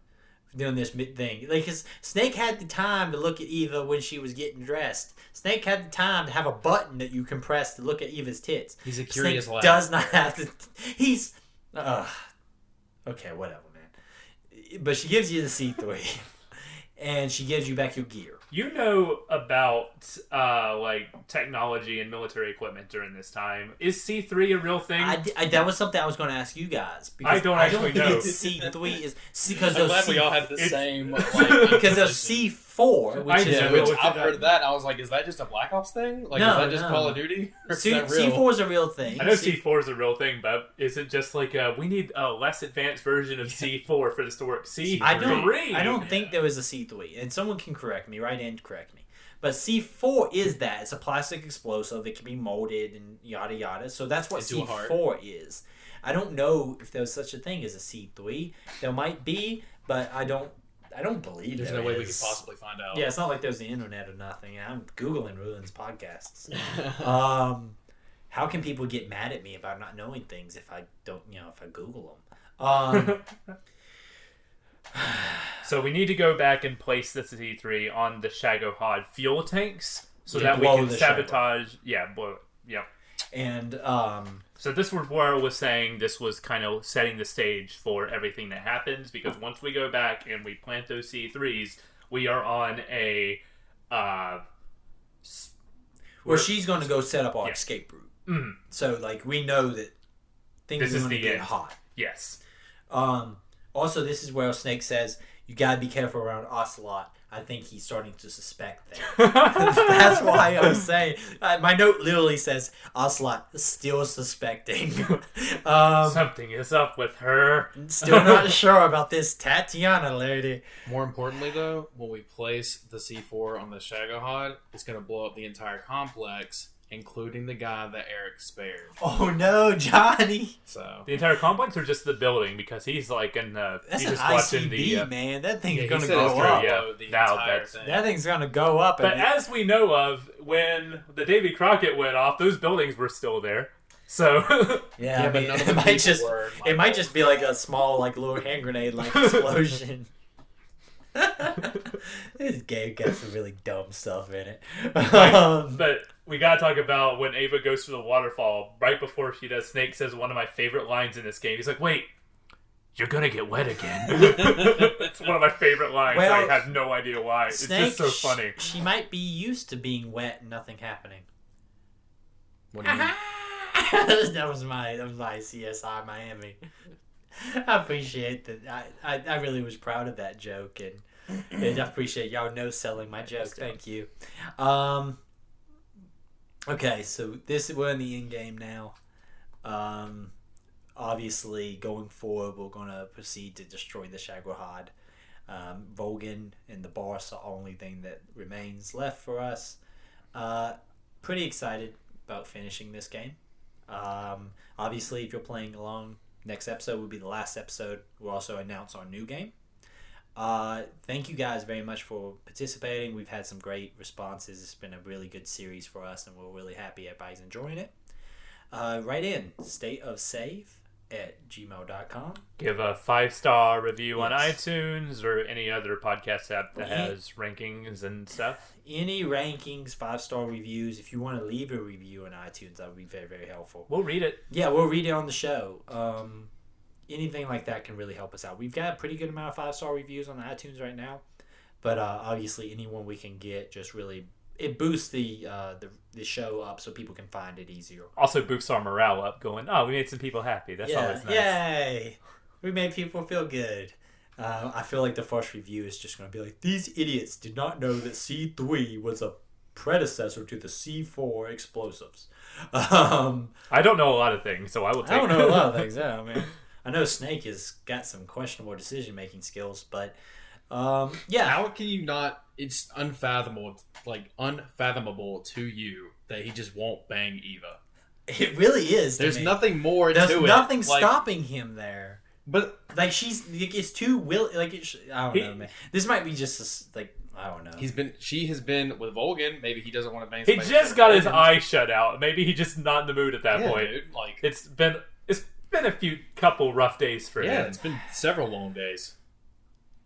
S2: doing this thing. Like Snake had the time to look at Eva when she was getting dressed. Snake had the time to have a button that you can press to look at Eva's tits.
S4: He's a curious
S2: Snake
S4: lad.
S2: Does not have to. He's okay, whatever, man. But she gives you the C3. And she gives you back your gear.
S3: You know about technology and military equipment during this time. Is C3 a real thing?
S2: That was something I was going to ask you guys.
S3: I don't actually know.
S2: C3 is because
S4: I'm glad we all had the same.
S2: Because of C4, which
S4: I've heard of that. And I was like, is that just a Black Ops thing? Like, is that just Call of Duty? Or is that real?
S2: C4 is a real thing.
S3: I know C4 is a real thing, but is it just like we need a less advanced version of C4 for this to work? C3.
S2: I don't think there was a C3, and someone can correct me, right? And correct me. But C4 is that. It's a plastic explosive that can be molded and yada yada. So that's what C4 is. I don't know if there's such a thing as a C3. There might be, but I don't believe
S4: there's no way we could possibly find out.
S2: Yeah, it's not like there's the internet or nothing. I'm Googling Ruins podcasts. How can people get mad at me about not knowing things if I don't, if I Google them?
S3: So we need to go back and place the C3 on the Shagohod fuel tanks so that we can sabotage. Blow it. Yeah.
S2: And
S3: so this was where I was saying this was kind of setting the stage for everything that happens, because once we go back and we plant those C3s, we are on a
S2: where she's going to go set up our escape route.
S3: Mm.
S2: So like we know that things
S3: This
S2: are
S3: is
S2: going to
S3: the
S2: get
S3: end.
S2: hot.
S3: Yes.
S2: Also, this is where Snake says you gotta be careful around Ocelot. I think he's starting to suspect things. That's why I was saying. My note literally says Ocelot still suspecting.
S3: Something is up with her.
S2: Still not sure about this Tatiana lady.
S4: More importantly, though, when we place the C4 on the Shagohod, it's going to blow up the entire complex, including the guy that Eric spared.
S2: Oh no, Johnny!
S4: So
S3: The entire complex or just the building? Because he's like in the.
S2: That's
S3: he's
S2: an
S3: just watching
S2: ICB, man. That thing's
S4: he
S2: gonna
S4: said
S2: go
S4: it's
S2: up.
S3: yeah.
S4: blow the
S3: Now
S4: entire
S3: that's-
S4: thing.
S2: That thing's gonna go up.
S3: But as we know of, when the Davy Crockett went off, those buildings were still there. So
S2: yeah, I
S4: but
S2: mean,
S4: none of
S2: it
S4: the
S2: might
S4: people
S2: just
S4: were,
S2: it might just be like a small like little hand grenade like explosion. This game got some really dumb stuff in it.
S3: but we gotta talk about when Ava goes to the waterfall. Right before she does, Snake says one of my favorite lines in this game. He's like, "Wait, you're gonna get wet again." It's one of my favorite lines.
S2: Well,
S3: I have no idea why.
S2: Snake,
S3: it's just so funny.
S2: She might be used to being wet and nothing happening.
S4: What do you mean?
S2: that was my CSI Miami. I appreciate that. I really was proud of that joke, and I appreciate y'all no selling my joke. Thank you. Okay, so we're in the end game now. Obviously, going forward, we're gonna proceed to destroy the Shagohod. Volgan and the boss are the only thing that remains left for us. Pretty excited about finishing this game. Obviously, if you're playing along, next episode will be the last episode. We'll also announce our new game. Thank you guys very much for participating. We've had some great responses. It's been a really good series for us, and we're really happy everybody's enjoying it. Write in stateofsave@gmail.com.
S3: Give a 5-star review on
S2: Yes.
S3: iTunes or any other podcast app that has rankings and stuff.
S2: Any rankings, 5-star reviews. If you want to leave a review on iTunes, that would be very, very helpful.
S3: We'll read it.
S2: Yeah, we'll read it on the show. Anything like that can really help us out. We've got a pretty good amount of 5-star reviews on iTunes right now, but obviously anyone we can get just really it boosts the show up so people can find it easier.
S3: Also boosts our morale up, going, "Oh, we made some people happy." That's always nice.
S2: Yay! We made people feel good. I feel like the first review is just going to be like, "These idiots did not know that C3 was a predecessor to the C4 explosives."
S3: I don't know a lot of things, so I will take
S2: I don't know a lot of things. Yeah, I mean, I know Snake has got some questionable decision-making skills, but yeah.
S4: How can you not? It's unfathomable to you that he just won't bang Eva.
S2: It really is.
S4: There's
S2: to me.
S4: nothing more
S2: There's
S4: to it.
S2: nothing
S4: Like,
S2: stopping him there.
S4: But
S2: Like it's too I don't know, man. This might be just I don't know.
S4: she has been with Volgan. Maybe he doesn't want to bang.
S3: He
S4: somebody
S3: just got his
S4: Volgan.
S3: eye shut out. Maybe he's just not in the mood at that
S4: Yeah,
S3: point.
S4: dude, like
S3: It's been a few couple rough days for
S4: yeah,
S3: him.
S4: it's been several long days.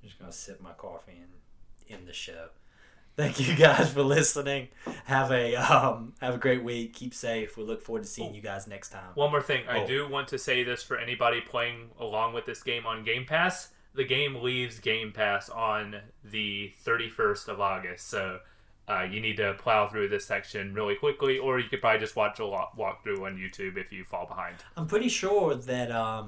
S2: I'm just gonna sip my coffee and end the show. Thank you guys for listening. Have a great week. Keep safe. We look forward to seeing you guys next time.
S3: One more thing. I do want to say this for anybody playing along with this game on Game Pass. The game leaves Game Pass on the 31st of August, so you need to plow through this section really quickly, or you could probably just watch a walkthrough on YouTube if you fall behind.
S2: I'm pretty sure that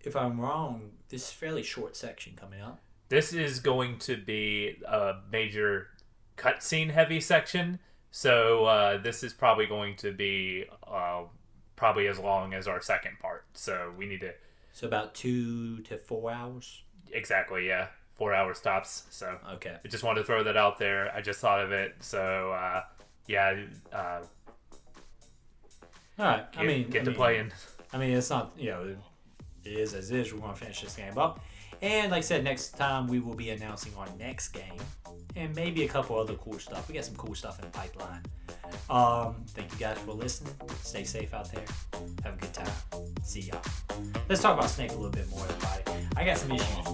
S2: if I'm wrong, this is a fairly short section coming up.
S3: This is going to be a major cutscene heavy section, so this is probably going to be probably as long as our second part. So we need to...
S2: So about 2 to 4 hours?
S3: Exactly, yeah. 4 hour stops, so...
S2: Okay.
S3: I just wanted to throw that out there. I just thought of it, so yeah.
S2: Alright,
S3: Get to playing.
S2: I mean, it's not, it is as is. We're going to finish this game up. And like I said, next time we will be announcing our next game. And maybe a couple other cool stuff. We got some cool stuff in the pipeline. Thank you guys for listening. Stay safe out there. Have a good time. See y'all. Let's talk about Snake a little bit more, everybody. I got some issues.